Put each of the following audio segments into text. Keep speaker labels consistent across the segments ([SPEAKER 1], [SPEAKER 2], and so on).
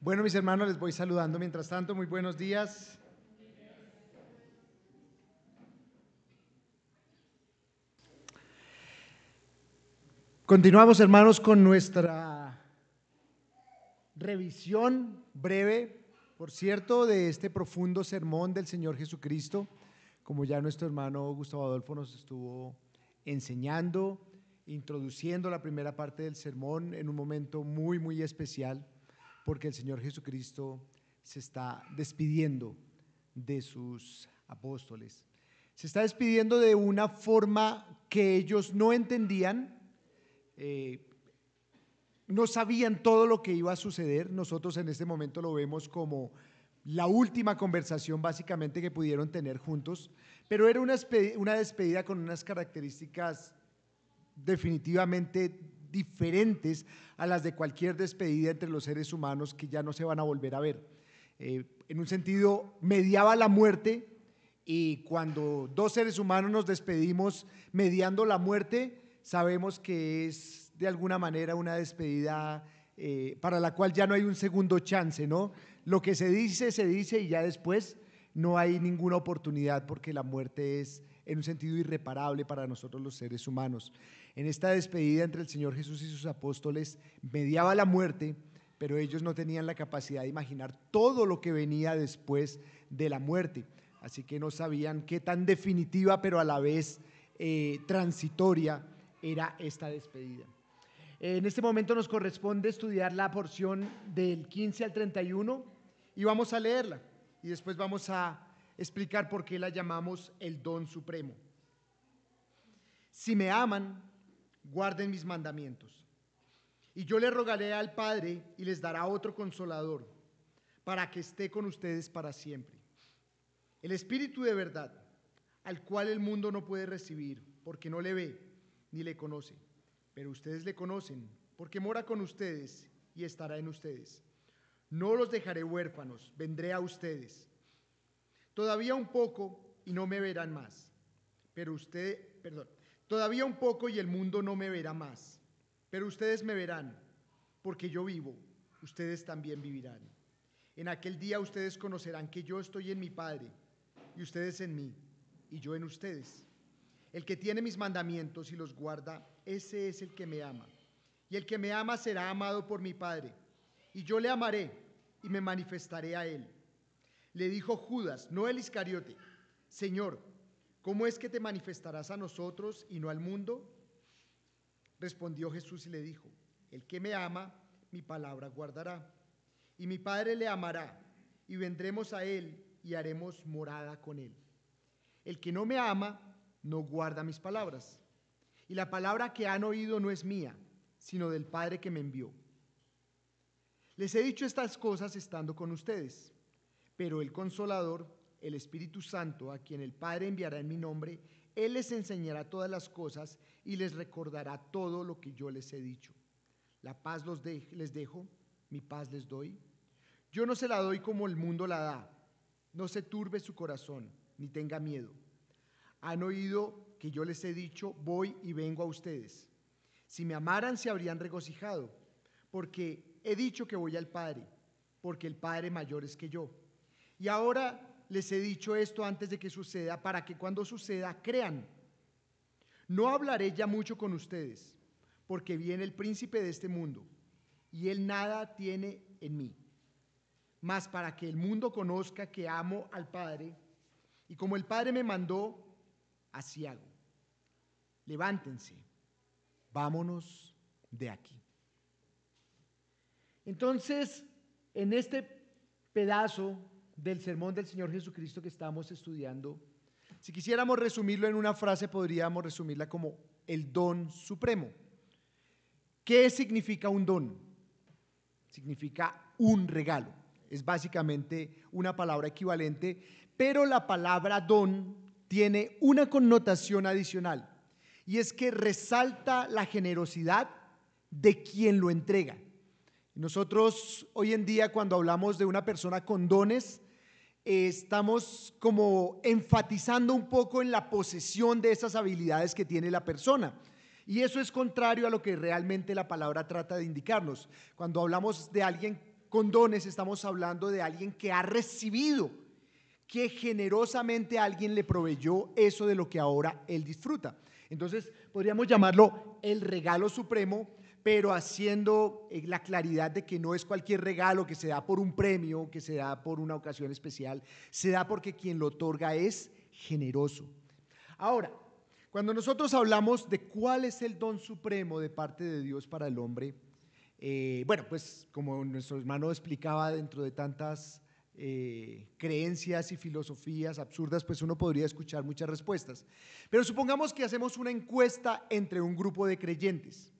[SPEAKER 1] Bueno, mis hermanos, les voy saludando mientras tanto. Muy buenos días. Continuamos, hermanos, con nuestra revisión breve, por cierto, de este profundo sermón del Señor Jesucristo, como ya nuestro hermano Gustavo Adolfo nos estuvo enseñando, introduciendo la primera parte del sermón en un momento muy especial, porque el Señor Jesucristo se está despidiendo de sus apóstoles. Se está despidiendo de una forma que ellos no entendían, no sabían todo lo que iba a suceder. Nosotros en este momento lo vemos como la última conversación básicamente que pudieron tener juntos, pero era una despedida con unas características definitivamente diferentes a las de cualquier despedida entre los seres humanos que ya no se van a volver a ver. En un sentido, mediaba la muerte, y cuando dos seres humanos nos despedimos mediando la muerte, sabemos que es de alguna manera una despedida para la cual ya no hay un segundo chance, ¿no? Lo que se dice y ya después no hay ninguna oportunidad, porque la muerte es en un sentido irreparable para nosotros los seres humanos. En esta despedida entre el Señor Jesús y sus apóstoles mediaba la muerte, pero ellos no tenían la capacidad de imaginar todo lo que venía después de la muerte, así que no sabían qué tan definitiva pero a la vez transitoria era esta despedida. En este momento nos corresponde estudiar la porción del 15 al 31 y vamos a leerla y después vamos a explicar por qué la llamamos el don supremo. Si me aman, guarden mis mandamientos, y yo le rogaré al Padre y les dará otro consolador para que esté con ustedes para siempre. El Espíritu de verdad, al cual el mundo no puede recibir porque no le ve ni le conoce, pero ustedes le conocen porque mora con ustedes y estará en ustedes. No los dejaré huérfanos, vendré a ustedes. Todavía un poco y no me verán más, todavía un poco y el mundo no me verá más, pero ustedes me verán, porque yo vivo, ustedes también vivirán. En aquel día ustedes conocerán que yo estoy en mi Padre, y ustedes en mí, y yo en ustedes. El que tiene mis mandamientos y los guarda, ese es el que me ama. Y el que me ama será amado por mi Padre, y yo le amaré y me manifestaré a él. Le dijo Judas, no el Iscariote: Señor, ¿cómo es que te manifestarás a nosotros y no al mundo? Respondió Jesús y le dijo: el que me ama, mi palabra guardará, y mi Padre le amará, y vendremos a él y haremos morada con él. El que no me ama, no guarda mis palabras, y la palabra que han oído no es mía, sino del Padre que me envió. Les he dicho estas cosas estando con ustedes, pero el Consolador, el Espíritu Santo, a quien el Padre enviará en mi nombre, Él les enseñará todas las cosas y les recordará todo lo que yo les he dicho. La paz les dejo, mi paz les doy. Yo no se la doy como el mundo la da. No se turbe su corazón, ni tenga miedo. Han oído que yo les he dicho, voy y vengo a ustedes. Si me amaran, se habrían regocijado, porque he dicho que voy al Padre, porque el Padre mayor es que yo. Y ahora les he dicho esto antes de que suceda, para que cuando suceda crean. No hablaré ya mucho con ustedes, porque viene el príncipe de este mundo, y él nada tiene en mí. Mas para que el mundo conozca que amo al Padre, y como el Padre me mandó, así hago. Levántense, vámonos de aquí. Entonces, en este pedazo del sermón del Señor Jesucristo que estamos estudiando, si quisiéramos resumirlo en una frase, podríamos resumirla como el don supremo. ¿Qué significa un don? Significa un regalo. Es básicamente una palabra equivalente, pero la palabra don tiene una connotación adicional, y es que resalta la generosidad de quien lo entrega. Nosotros hoy en día, cuando hablamos de una persona con dones, estamos como enfatizando un poco en la posesión de esas habilidades que tiene la persona. Y eso es contrario a lo que realmente la palabra trata de indicarnos. Cuando hablamos de alguien con dones estamos hablando de alguien que ha recibido, que generosamente alguien le proveyó eso de lo que ahora él disfruta. Entonces podríamos llamarlo el regalo supremo, pero haciendo la claridad de que no es cualquier regalo que se da por un premio, que se da por una ocasión especial, se da porque quien lo otorga es generoso. Ahora, cuando nosotros hablamos de cuál es el don supremo de parte de Dios para el hombre, bueno, pues como nuestro hermano explicaba, dentro de tantas creencias y filosofías absurdas, pues uno podría escuchar muchas respuestas. Pero supongamos que hacemos una encuesta entre un grupo de creyentes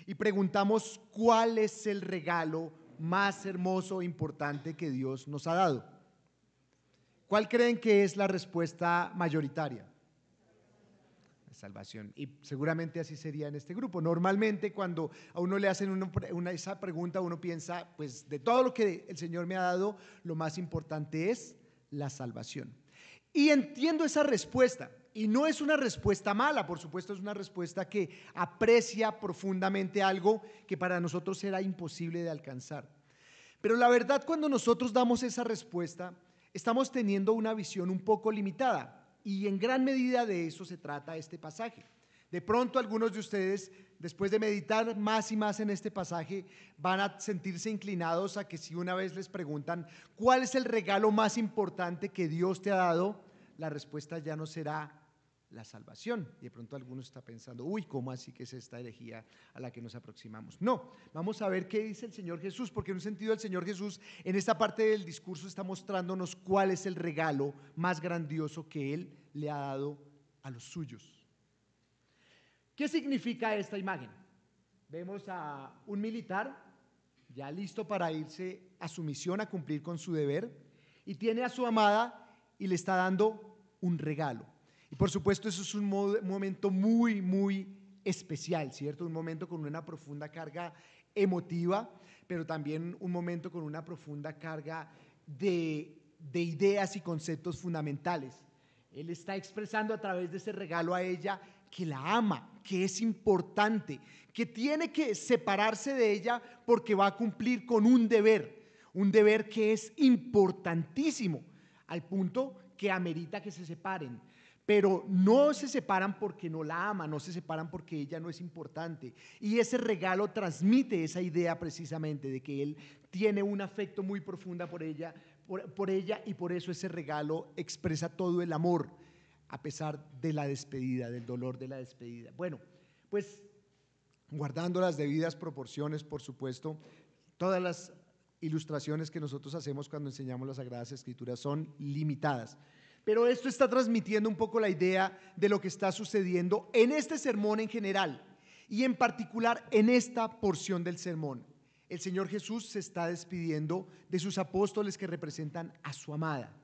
[SPEAKER 1] y preguntamos cuál es el regalo más hermoso e importante que Dios nos ha dado. ¿Cuál creen que es la respuesta mayoritaria? Salvación. Y seguramente así sería en este grupo. Normalmente cuando a uno le hacen esa pregunta, uno piensa, pues de todo lo que el Señor me ha dado, lo más importante es la salvación. Y entiendo esa respuesta. Y no es una respuesta mala, por supuesto, es una respuesta que aprecia profundamente algo que para nosotros era imposible de alcanzar. Pero la verdad, cuando nosotros damos esa respuesta, estamos teniendo una visión un poco limitada. Y en gran medida de eso se trata este pasaje. De pronto algunos de ustedes, después de meditar más y más en este pasaje, van a sentirse inclinados a que si una vez les preguntan ¿cuál es el regalo más importante que Dios te ha dado?, la respuesta ya no será la salvación. Y de pronto algunos están pensando, uy, ¿cómo así que es esta herejía a la que nos aproximamos? No, vamos a ver qué dice el Señor Jesús, porque en un sentido el Señor Jesús en esta parte del discurso está mostrándonos cuál es el regalo más grandioso que Él le ha dado a los suyos. ¿Qué significa esta imagen? Vemos a un militar ya listo para irse a su misión, a cumplir con su deber, y tiene a su amada y le está dando un regalo. Y por supuesto eso es un momento muy, muy especial, ¿cierto? Un momento con una profunda carga emotiva, pero también un momento con una profunda carga de ideas y conceptos fundamentales. Él está expresando a través de ese regalo a ella que la ama, que es importante, que tiene que separarse de ella porque va a cumplir con un deber que es importantísimo, al punto que amerita que se separen. Pero no se separan porque no la ama, no se separan porque ella no es importante. Y ese regalo transmite esa idea precisamente de que él tiene un afecto muy profundo por ella, y por eso ese regalo expresa todo el amor, a pesar de la despedida, del dolor de la despedida. Bueno, pues guardando las debidas proporciones, por supuesto, todas las ilustraciones que nosotros hacemos cuando enseñamos las Sagradas Escrituras son limitadas. Pero esto está transmitiendo un poco la idea de lo que está sucediendo en este sermón en general y en particular en esta porción del sermón. El Señor Jesús se está despidiendo de sus apóstoles que representan a su amada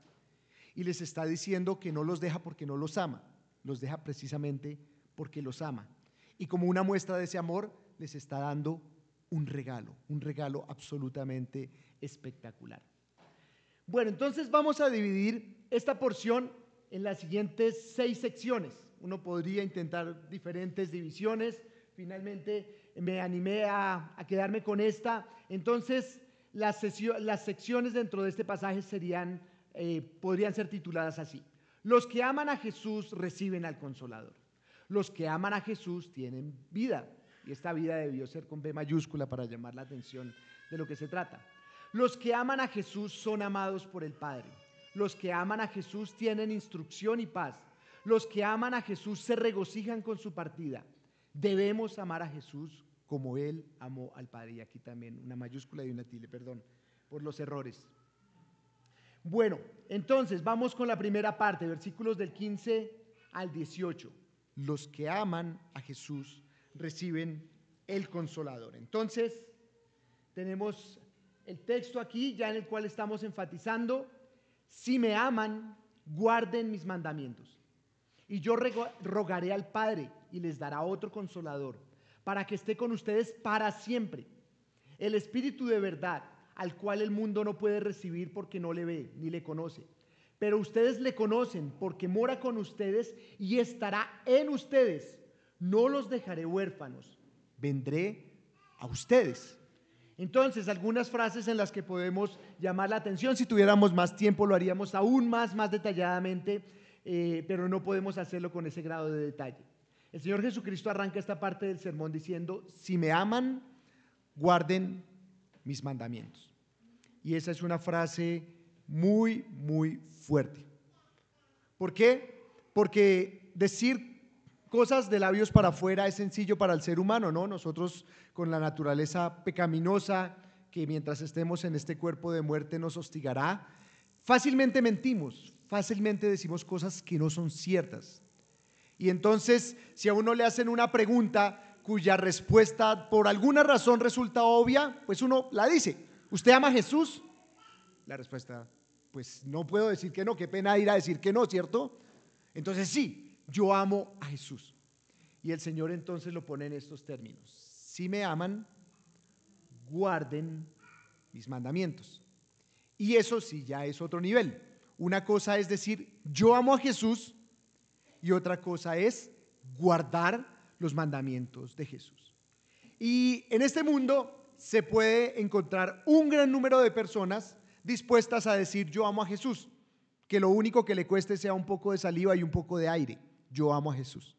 [SPEAKER 1] y les está diciendo que no los deja porque no los ama, los deja precisamente porque los ama. Y como una muestra de ese amor les está dando un regalo absolutamente espectacular. Bueno, entonces vamos a dividir esta porción en las siguientes 6 secciones. Uno podría intentar diferentes divisiones. Finalmente me animé a quedarme con esta. Entonces, las secciones dentro de este pasaje podrían ser tituladas así: los que aman a Jesús reciben al Consolador. Los que aman a Jesús tienen vida. Y esta vida debió ser con B mayúscula para llamar la atención de lo que se trata. Los que aman a Jesús son amados por el Padre. Los que aman a Jesús tienen instrucción y paz. Los que aman a Jesús se regocijan con su partida. Debemos amar a Jesús como Él amó al Padre. Y aquí también una mayúscula y una tilde, perdón por los errores. Bueno, entonces vamos con la primera parte, versículos del 15 al 18. Los que aman a Jesús reciben el Consolador. Entonces, tenemos el texto aquí ya en el cual estamos enfatizando: si me aman, guarden mis mandamientos. Y yo rogaré al Padre y les dará otro Consolador para que esté con ustedes para siempre. El Espíritu de verdad, al cual el mundo no puede recibir porque no le ve ni le conoce. Pero ustedes le conocen porque mora con ustedes y estará en ustedes. No los dejaré huérfanos, vendré a ustedes. Entonces, algunas frases en las que podemos llamar la atención, si tuviéramos más tiempo lo haríamos aún más detalladamente, pero no podemos hacerlo con ese grado de detalle. El Señor Jesucristo arranca esta parte del sermón diciendo: si me aman, guarden mis mandamientos. Y esa es una frase muy fuerte. ¿Por qué? Porque decir cosas de labios para afuera es sencillo para el ser humano, ¿no? Nosotros, con la naturaleza pecaminosa que mientras estemos en este cuerpo de muerte nos hostigará, fácilmente mentimos, fácilmente decimos cosas que no son ciertas. Y entonces, si a uno le hacen una pregunta cuya respuesta por alguna razón resulta obvia, pues uno la dice: ¿usted ama a Jesús? La respuesta: pues no puedo decir que no, qué pena ir a decir que no, ¿cierto? Entonces sí, yo amo a Jesús. Y el Señor entonces lo pone en estos términos: si me aman, guarden mis mandamientos. Y eso sí ya es otro nivel. Una cosa es decir yo amo a Jesús, y otra cosa es guardar los mandamientos de Jesús. Y en este mundo se puede encontrar un gran número de personas dispuestas a decir yo amo a Jesús, que lo único que le cueste sea un poco de saliva y un poco de aire: yo amo a Jesús.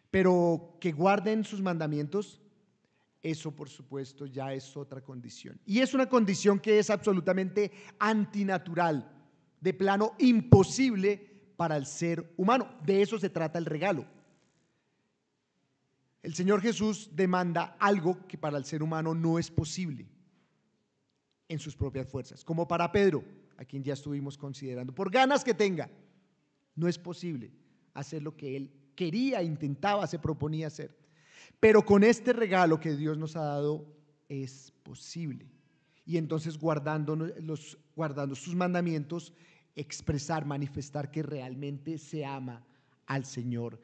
[SPEAKER 1] Pero que guarden sus mandamientos, eso por supuesto ya es otra condición. Y es una condición que es absolutamente antinatural, de plano imposible para el ser humano. De eso se trata el regalo. El Señor Jesús demanda algo que para el ser humano no es posible en sus propias fuerzas, como para Pedro, a quien ya estuvimos considerando. Por ganas que tenga, no es posible hacer lo que él quería, intentaba, se proponía hacer. Pero con este regalo que Dios nos ha dado es posible. Y entonces guardando sus mandamientos, expresar, manifestar que realmente se ama al Señor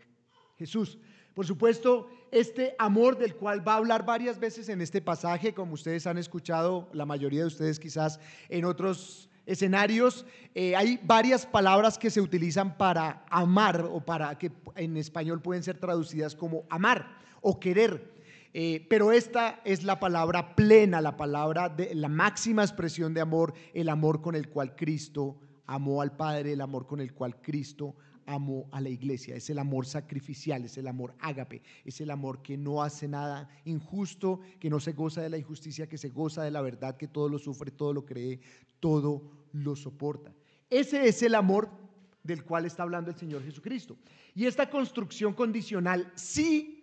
[SPEAKER 1] Jesús. Por supuesto, este amor del cual va a hablar varias veces en este pasaje, como ustedes han escuchado, la mayoría de ustedes quizás en otros escenarios, hay varias palabras que se utilizan para amar, o para que en español pueden ser traducidas como amar o querer. Pero esta es la palabra plena, la palabra de la máxima expresión de amor, el amor con el cual Cristo amó al Padre, el amor con el cual Cristo amó a la iglesia. Es el amor sacrificial, es el amor ágape, es el amor que no hace nada injusto, que no se goza de la injusticia, que se goza de la verdad, que todo lo sufre, todo lo cree, todo lo soporta. Ese es el amor del cual está hablando el Señor Jesucristo. Y esta construcción condicional sí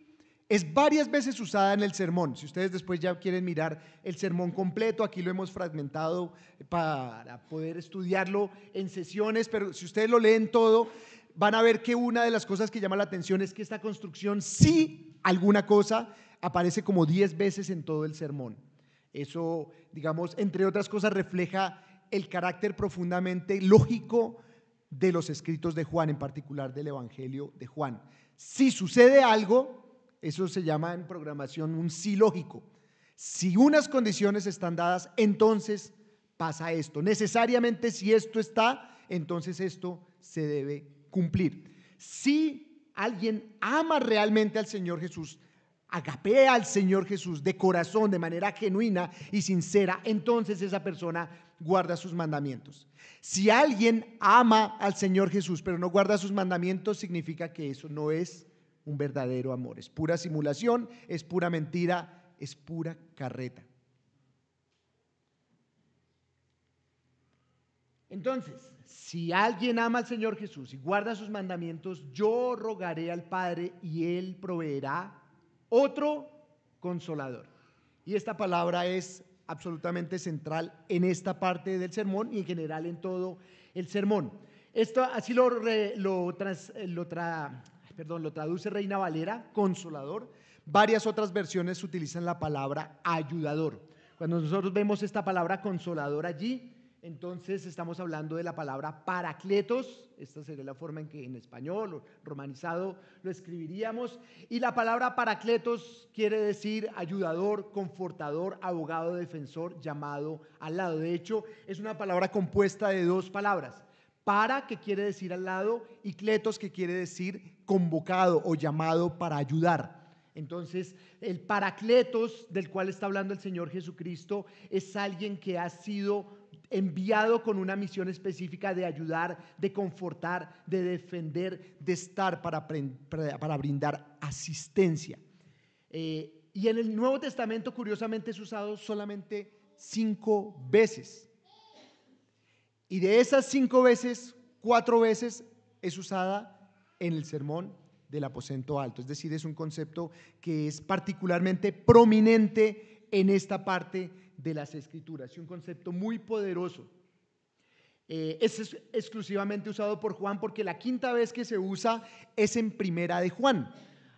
[SPEAKER 1] es varias veces usada en el sermón. Si ustedes después ya quieren mirar el sermón completo, aquí lo hemos fragmentado para poder estudiarlo en sesiones, pero si ustedes lo leen todo, van a ver que una de las cosas que llama la atención es que esta construcción, sí, alguna cosa, aparece como 10 veces en todo el sermón. Eso, digamos, entre otras cosas, refleja el carácter profundamente lógico de los escritos de Juan, en particular del Evangelio de Juan. Si sucede algo, eso se llama en programación un sí lógico. Si unas condiciones están dadas, entonces pasa esto. Necesariamente, si esto está, entonces esto se debe cumplir. Si alguien ama realmente al Señor Jesús, agapea al Señor Jesús de corazón, de manera genuina y sincera, entonces esa persona guarda sus mandamientos. Si alguien ama al Señor Jesús pero no guarda sus mandamientos, significa que eso no es un verdadero amor. Es pura simulación, es pura mentira, es pura carreta. Entonces, si alguien ama al Señor Jesús y guarda sus mandamientos, yo rogaré al Padre y Él proveerá otro consolador. Y esta palabra es absolutamente central en esta parte del sermón y en general en todo el sermón. Esto así lo traduce Reina Valera, consolador. Varias otras versiones utilizan la palabra ayudador. Cuando nosotros vemos esta palabra consolador allí, entonces estamos hablando de la palabra paracletos. Esta sería la forma en que en español o romanizado lo escribiríamos. Y la palabra paracletos quiere decir ayudador, confortador, abogado, defensor, llamado al lado. De hecho, es una palabra compuesta de dos palabras: para, que quiere decir al lado, y kletos, que quiere decir convocado o llamado para ayudar. Entonces, el Paracletos del cual está hablando el Señor Jesucristo es alguien que ha sido enviado con una misión específica de ayudar, de confortar, de defender, de estar para brindar asistencia. Y en el Nuevo Testamento, curiosamente, es usado solamente 5 veces. Y de esas 5 veces, 4 veces es usada en el sermón del aposento alto. Es decir, es un concepto que es particularmente prominente en esta parte de las Escrituras. Es un concepto muy poderoso. Es exclusivamente usado por Juan porque la 5ª vez que se usa es en Primera de Juan.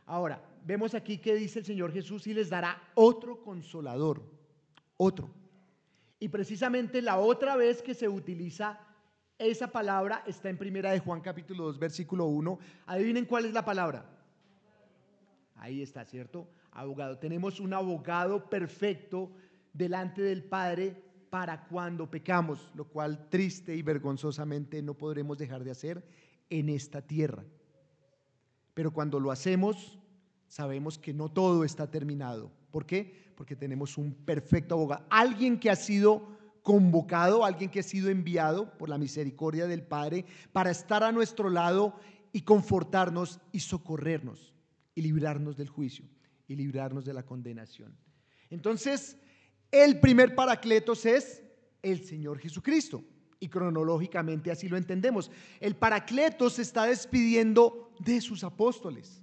[SPEAKER 1] Ahora, vemos aquí que dice el Señor Jesús: y les dará otro consolador, otro. Y precisamente la otra vez que se utiliza esa palabra está en Primera de Juan capítulo 2 versículo 1. Adivinen cuál es la palabra. Ahí está, ¿cierto? Abogado. Tenemos un abogado perfecto delante del Padre para cuando pecamos, lo cual triste y vergonzosamente no podremos dejar de hacer en esta tierra. Pero cuando lo hacemos, sabemos que no todo está terminado. ¿Por qué? Porque tenemos un perfecto abogado, alguien que ha sido convocado, alguien que ha sido enviado por la misericordia del Padre para estar a nuestro lado y confortarnos y socorrernos y librarnos del juicio y librarnos de la condenación. Entonces, el primer Paracletos es el Señor Jesucristo, y cronológicamente así lo entendemos. El Paracletos se está despidiendo de sus apóstoles.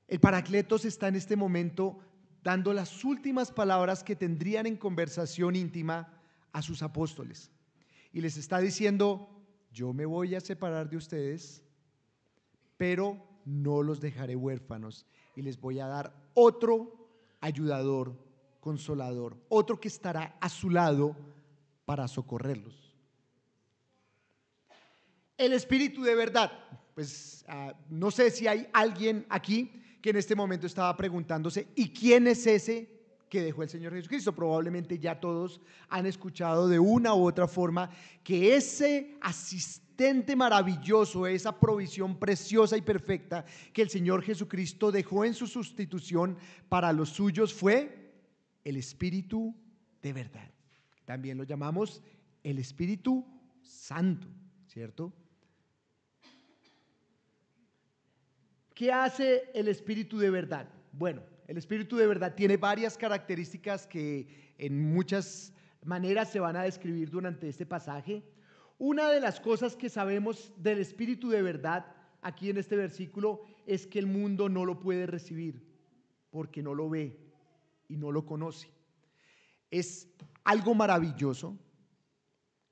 [SPEAKER 1] El Paracletos está en este momento dando las últimas palabras que tendrían en conversación íntima a sus apóstoles. Y les está diciendo: yo me voy a separar de ustedes, pero no los dejaré huérfanos, y les voy a dar otro ayudador, consolador, otro que estará a su lado para socorrerlos. El Espíritu de verdad. Pues no sé si hay alguien aquí que en este momento estaba preguntándose: ¿y quién es ese que dejó el Señor Jesucristo? Probablemente ya todos han escuchado de una u otra forma que ese asistente maravilloso, esa provisión preciosa y perfecta que el Señor Jesucristo dejó en su sustitución para los suyos fue el Espíritu de verdad. También lo llamamos el Espíritu Santo, ¿cierto? ¿Qué hace el Espíritu de verdad? Bueno, el Espíritu de verdad tiene varias características que en muchas maneras se van a describir durante este pasaje. Una de las cosas que sabemos del Espíritu de verdad aquí en este versículo es que el mundo no lo puede recibir porque no lo ve y no lo conoce. Es algo maravilloso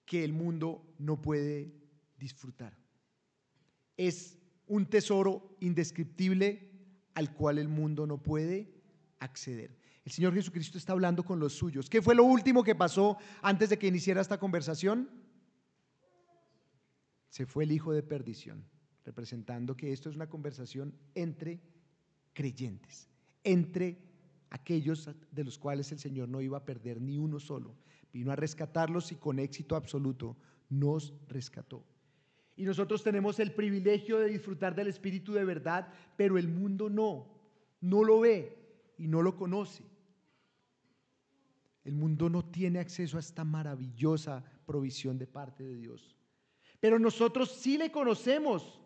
[SPEAKER 1] que el mundo no puede disfrutar. Es un tesoro indescriptible al cual el mundo no puede acceder. El Señor Jesucristo está hablando con los suyos. ¿Qué fue lo último que pasó antes de que iniciara esta conversación? Se fue el hijo de perdición, representando que esto es una conversación entre creyentes, entre aquellos de los cuales el Señor no iba a perder ni uno solo. Vino a rescatarlos y con éxito absoluto nos rescató. Y nosotros tenemos el privilegio de disfrutar del Espíritu de verdad, pero el mundo no lo ve y no lo conoce. El mundo no tiene acceso a esta maravillosa provisión de parte de Dios. Pero nosotros sí le conocemos,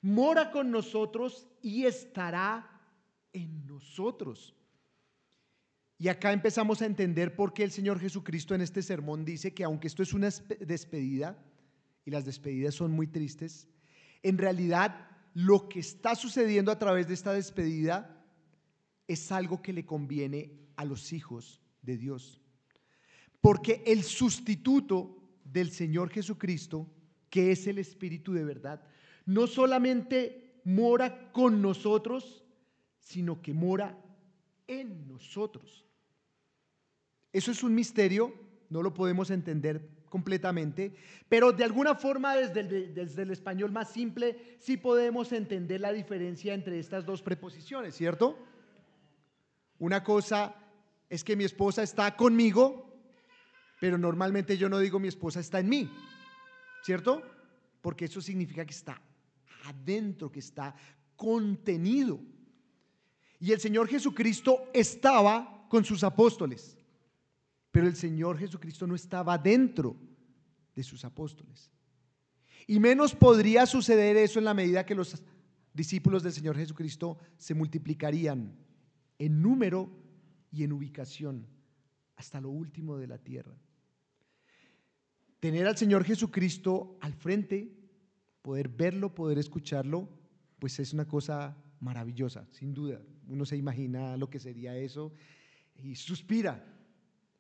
[SPEAKER 1] mora con nosotros y estará en nosotros. Y acá empezamos a entender por qué el Señor Jesucristo en este sermón dice que aunque esto es una despedida, y las despedidas son muy tristes, en realidad lo que está sucediendo a través de esta despedida es algo que le conviene a los hijos de Dios. Porque el sustituto del Señor Jesucristo, que es el Espíritu de verdad, no solamente mora con nosotros, sino que mora en nosotros. Eso es un misterio, no lo podemos entender completamente, pero de alguna forma desde el español más simple sí podemos entender la diferencia entre estas dos preposiciones, ¿cierto? Una cosa es que mi esposa está conmigo, pero normalmente yo no digo mi esposa está en mí, ¿cierto? Porque eso significa que está adentro, que está contenido. Y el Señor Jesucristo estaba con sus apóstoles, pero el Señor Jesucristo no estaba dentro de sus apóstoles. Y menos podría suceder eso en la medida que los discípulos del Señor Jesucristo se multiplicarían en número y en ubicación hasta lo último de la tierra. Tener al Señor Jesucristo al frente, poder verlo, poder escucharlo, pues es una cosa maravillosa, sin duda. Uno se imagina lo que sería eso y suspira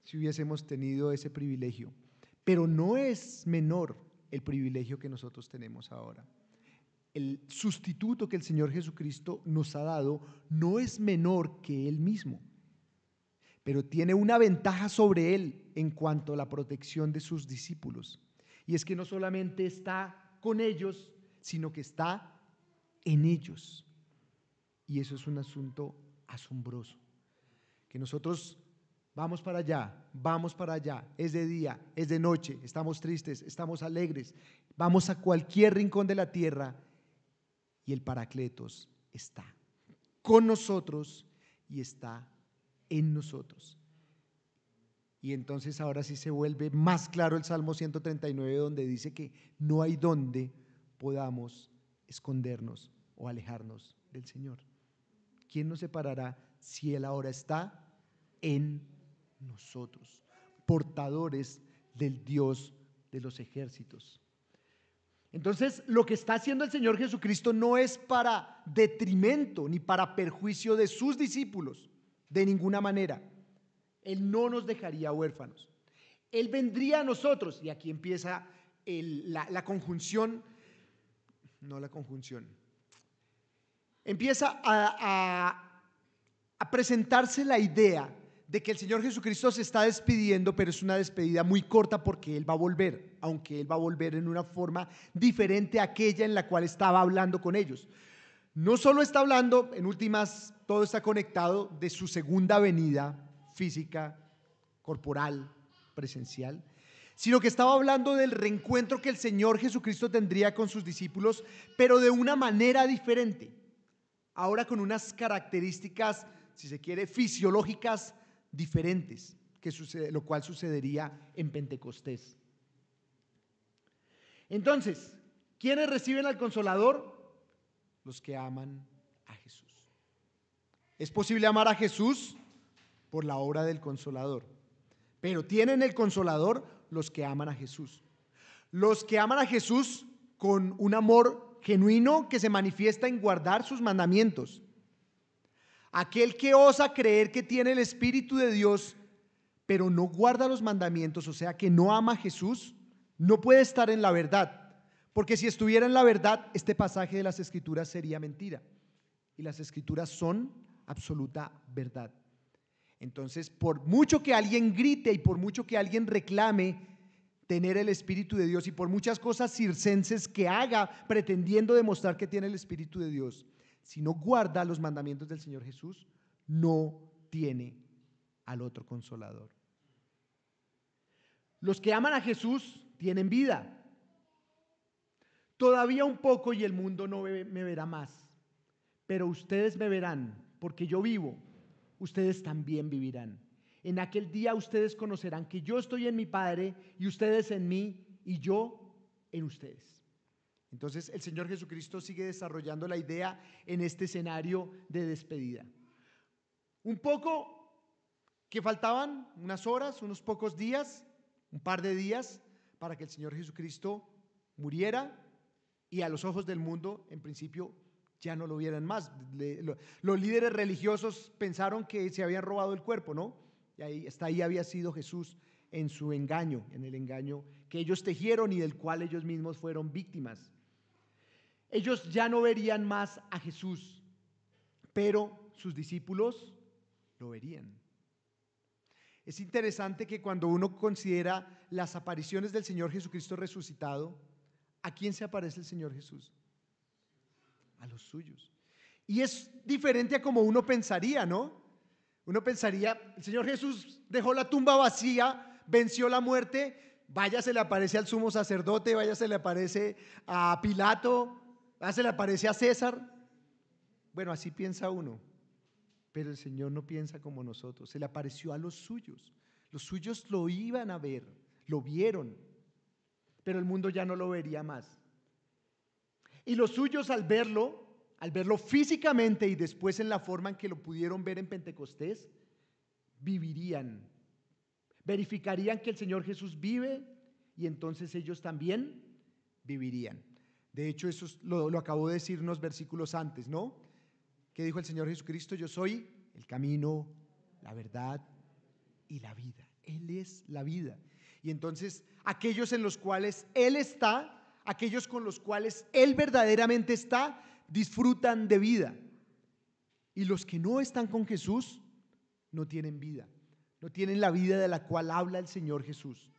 [SPEAKER 1] si hubiésemos tenido ese privilegio. Pero no es menor el privilegio que nosotros tenemos ahora. El sustituto que el Señor Jesucristo nos ha dado no es menor que Él mismo, pero tiene una ventaja sobre Él en cuanto a la protección de sus discípulos. Y es que no solamente está con ellos, sino que está en ellos. Y eso es un asunto asombroso. Que nosotros vamos para allá, es de día, es de noche, estamos tristes, estamos alegres, vamos a cualquier rincón de la tierra y el Paracletos está con nosotros y está en nosotros. Y entonces ahora sí se vuelve más claro el Salmo 139, donde dice que no hay donde podamos escondernos o alejarnos del Señor. ¿Quién nos separará si Él ahora está en nosotros, portadores del Dios de los ejércitos? Entonces, lo que está haciendo el Señor Jesucristo no es para detrimento ni para perjuicio de sus discípulos, de ninguna manera. Él no nos dejaría huérfanos. Él vendría a nosotros, y aquí empieza empieza a presentarse la idea de que el Señor Jesucristo se está despidiendo, pero es una despedida muy corta porque Él va a volver, aunque Él va a volver en una forma diferente a aquella en la cual estaba hablando con ellos. No solo está hablando, en últimas, todo está conectado, de su segunda venida física, corporal, presencial, sino que estaba hablando del reencuentro que el Señor Jesucristo tendría con sus discípulos, pero de una manera diferente, ahora con unas características, si se quiere, fisiológicas diferentes, lo cual sucedería en Pentecostés. Entonces, ¿quiénes reciben al Consolador? Los que aman a Jesús. Es posible amar a Jesús por la obra del Consolador, pero tienen el Consolador los que aman a Jesús. Los que aman a Jesús con un amor genuino que se manifiesta en guardar sus mandamientos. Aquel que osa creer que tiene el Espíritu de Dios, pero no guarda los mandamientos, o sea que no ama a Jesús, no puede estar en la verdad, porque si estuviera en la verdad, este pasaje de las Escrituras sería mentira, y las Escrituras son absoluta verdad. Entonces, por mucho que alguien grite y por mucho que alguien reclame tener el Espíritu de Dios y por muchas cosas circenses que haga pretendiendo demostrar que tiene el Espíritu de Dios, si no guarda los mandamientos del Señor Jesús, no tiene al otro Consolador. Los que aman a Jesús tienen vida. Todavía un poco y el mundo no me verá más, pero ustedes me verán, porque yo vivo, ustedes también vivirán. En aquel día ustedes conocerán que yo estoy en mi Padre y ustedes en mí y yo en ustedes. Entonces el Señor Jesucristo sigue desarrollando la idea en este escenario de despedida. Un poco que faltaban unas horas, unos pocos días, un par de días para que el Señor Jesucristo muriera y a los ojos del mundo en principio ya no lo vieran más. Los líderes religiosos pensaron que se habían robado el cuerpo, ¿no? Y hasta ahí había sido Jesús en su engaño, en el engaño que ellos tejieron y del cual ellos mismos fueron víctimas. Ellos ya no verían más a Jesús, pero sus discípulos lo verían. Es interesante que cuando uno considera las apariciones del Señor Jesucristo resucitado, ¿a quién se aparece el Señor Jesús? A los suyos. Y es diferente a como uno pensaría, ¿no? Uno pensaría, el Señor Jesús dejó la tumba vacía, venció la muerte, vaya se le aparece al sumo sacerdote, vaya se le aparece a Pilato, Se le aparece a César. Bueno, así piensa uno, pero el Señor no piensa como nosotros. Se le apareció a los suyos lo iban a ver, lo vieron, pero el mundo ya no lo vería más. Y los suyos al verlo físicamente y después en la forma en que lo pudieron ver en Pentecostés, vivirían, verificarían que el Señor Jesús vive y entonces ellos también vivirían. De hecho, eso lo acabó de decir unos versículos antes, ¿no? ¿Qué dijo el Señor Jesucristo? Yo soy el camino, la verdad y la vida. Él es la vida. Y entonces aquellos en los cuales Él está, aquellos con los cuales Él verdaderamente está, disfrutan de vida. Y los que no están con Jesús no tienen vida. No tienen la vida de la cual habla el Señor Jesús.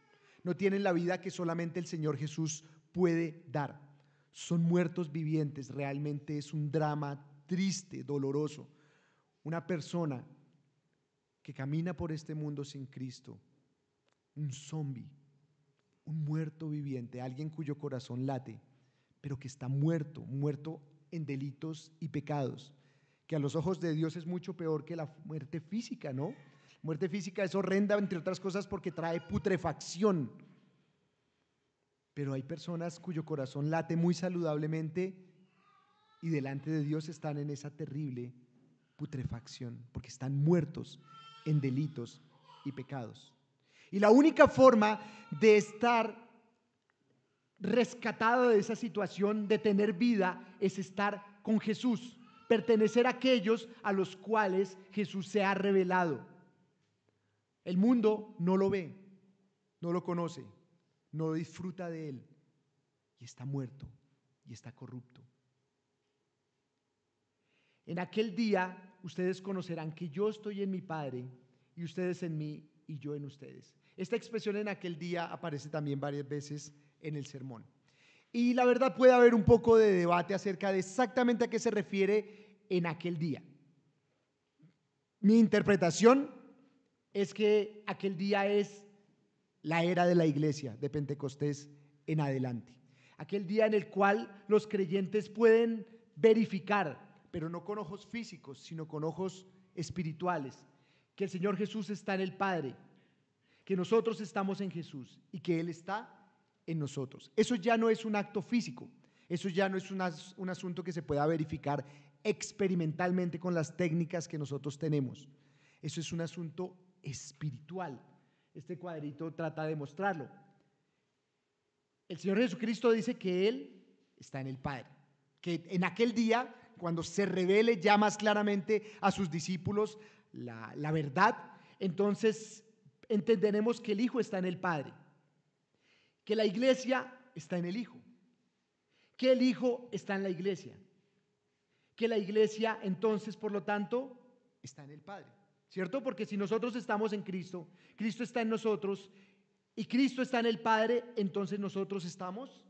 [SPEAKER 1] No tienen la vida que solamente el Señor Jesús puede dar. Son muertos vivientes. Realmente es un drama triste, doloroso. Una persona que camina por este mundo sin Cristo, un zombie, un muerto viviente, alguien cuyo corazón late, pero que está muerto en delitos y pecados, que a los ojos de Dios es mucho peor que la muerte física, ¿no? La muerte física es horrenda, entre otras cosas, porque trae putrefacción. Pero hay personas cuyo corazón late muy saludablemente y delante de Dios están en esa terrible putrefacción, porque están muertos en delitos y pecados. Y la única forma de estar rescatado de esa situación, de tener vida, es estar con Jesús, pertenecer a aquellos a los cuales Jesús se ha revelado. El mundo no lo ve, no lo conoce, no disfruta de él y está muerto y está corrupto. En aquel día ustedes conocerán que yo estoy en mi Padre y ustedes en mí y yo en ustedes. Esta expresión en aquel día aparece también varias veces en el sermón. Y la verdad puede haber un poco de debate acerca de exactamente a qué se refiere en aquel día. Mi interpretación es que aquel día es la era de la iglesia de Pentecostés en adelante. Aquel día en el cual los creyentes pueden verificar, pero no con ojos físicos, sino con ojos espirituales, que el Señor Jesús está en el Padre, que nosotros estamos en Jesús y que Él está en nosotros. Eso ya no es un acto físico, eso ya no es un asunto que se pueda verificar experimentalmente con las técnicas que nosotros tenemos. Eso es un asunto espiritual. Este cuadrito trata de mostrarlo. El Señor Jesucristo dice que Él está en el Padre, que en aquel día, cuando se revele ya más claramente a sus discípulos la verdad, entonces entenderemos que el Hijo está en el Padre, que la iglesia está en el Hijo, que el Hijo está en la iglesia, que la iglesia entonces, por lo tanto, está en el Padre, ¿cierto? Porque si nosotros estamos en Cristo, Cristo está en nosotros y Cristo está en el Padre, entonces nosotros estamos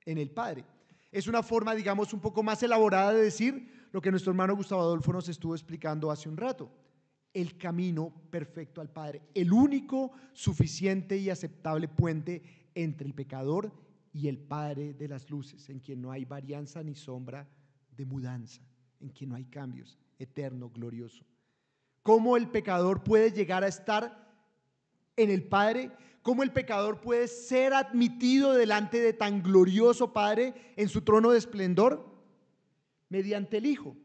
[SPEAKER 1] en el Padre. Es una forma, digamos, un poco más elaborada de decir lo que nuestro hermano Gustavo Adolfo nos estuvo explicando hace un rato. El camino perfecto al Padre, el único, suficiente y aceptable puente entre el pecador y el Padre de las luces, en quien no hay varianza ni sombra de mudanza, en quien no hay cambios, eterno, glorioso. ¿Cómo el pecador puede llegar a estar en el Padre? ¿Cómo el pecador puede ser admitido delante de tan glorioso Padre en su trono de esplendor? Mediante el Hijo.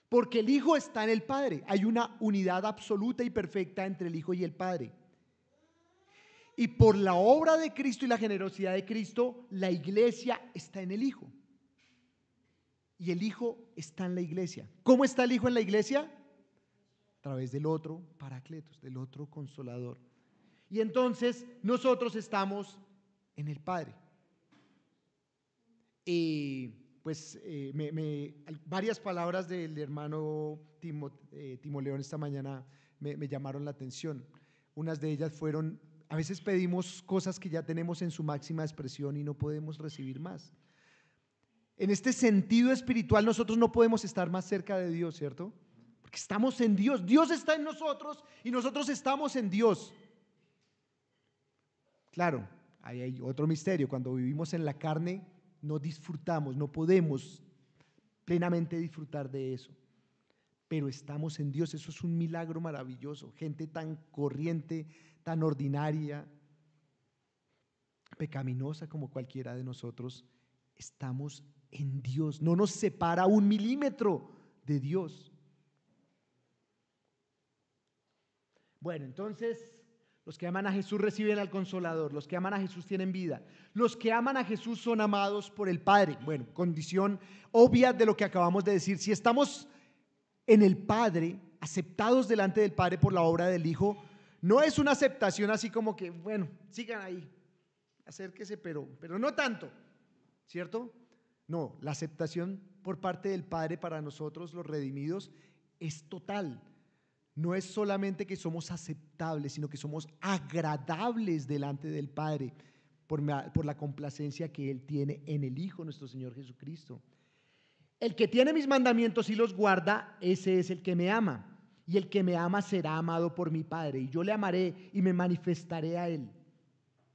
[SPEAKER 1] Porque el Hijo está en el Padre. Hay una unidad absoluta y perfecta entre el Hijo y el Padre. Y por la obra de Cristo y la generosidad de Cristo, la iglesia está en el Hijo. Y el Hijo está en la iglesia. ¿Cómo está el Hijo en la iglesia? A través del otro Paracletos, del otro Consolador. Y entonces nosotros estamos en el Padre. Y pues varias palabras del hermano Timo León esta mañana me llamaron la atención. Unas de ellas fueron: a veces pedimos cosas que ya tenemos en su máxima expresión y no podemos recibir más. En este sentido espiritual nosotros no podemos estar más cerca de Dios, ¿cierto? Porque estamos en Dios, Dios está en nosotros y nosotros estamos en Dios. Claro, ahí hay otro misterio. Cuando vivimos en la carne no disfrutamos, no podemos plenamente disfrutar de eso. Pero estamos en Dios, eso es un milagro maravilloso. Gente tan corriente, tan ordinaria, pecaminosa como cualquiera de nosotros, estamos en Dios. No nos separa un milímetro de Dios. Bueno, entonces, los que aman a Jesús reciben al Consolador, los que aman a Jesús tienen vida, los que aman a Jesús son amados por el Padre. Bueno, condición obvia de lo que acabamos de decir. Si estamos en el Padre, aceptados delante del Padre por la obra del Hijo, no es una aceptación así como que, bueno, sigan ahí, acérquese, pero no tanto, ¿cierto? No, la aceptación por parte del Padre para nosotros, los redimidos, es total. No es solamente que somos aceptables, sino que somos agradables delante del Padre por la complacencia que Él tiene en el Hijo, nuestro Señor Jesucristo. El que tiene mis mandamientos y los guarda, ese es el que me ama. Y el que me ama será amado por mi Padre. Y yo le amaré y me manifestaré a Él.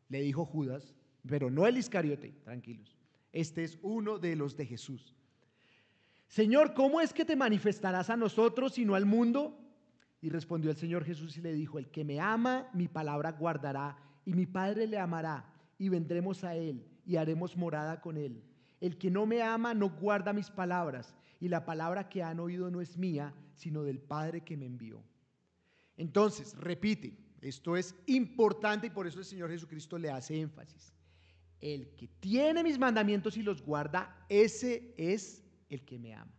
[SPEAKER 1] Le dijo Judas, pero no el Iscariote, tranquilos. Este es uno de los de Jesús. Señor, ¿cómo es que te manifestarás a nosotros y no al mundo? Y respondió el Señor Jesús y le dijo, el que me ama, mi palabra guardará, y mi Padre le amará, y vendremos a él, y haremos morada con él. El que no me ama no guarda mis palabras, y la palabra que han oído no es mía, sino del Padre que me envió. Entonces, repite, esto es importante y por eso el Señor Jesucristo le hace énfasis. El que tiene mis mandamientos y los guarda, ese es el que me ama.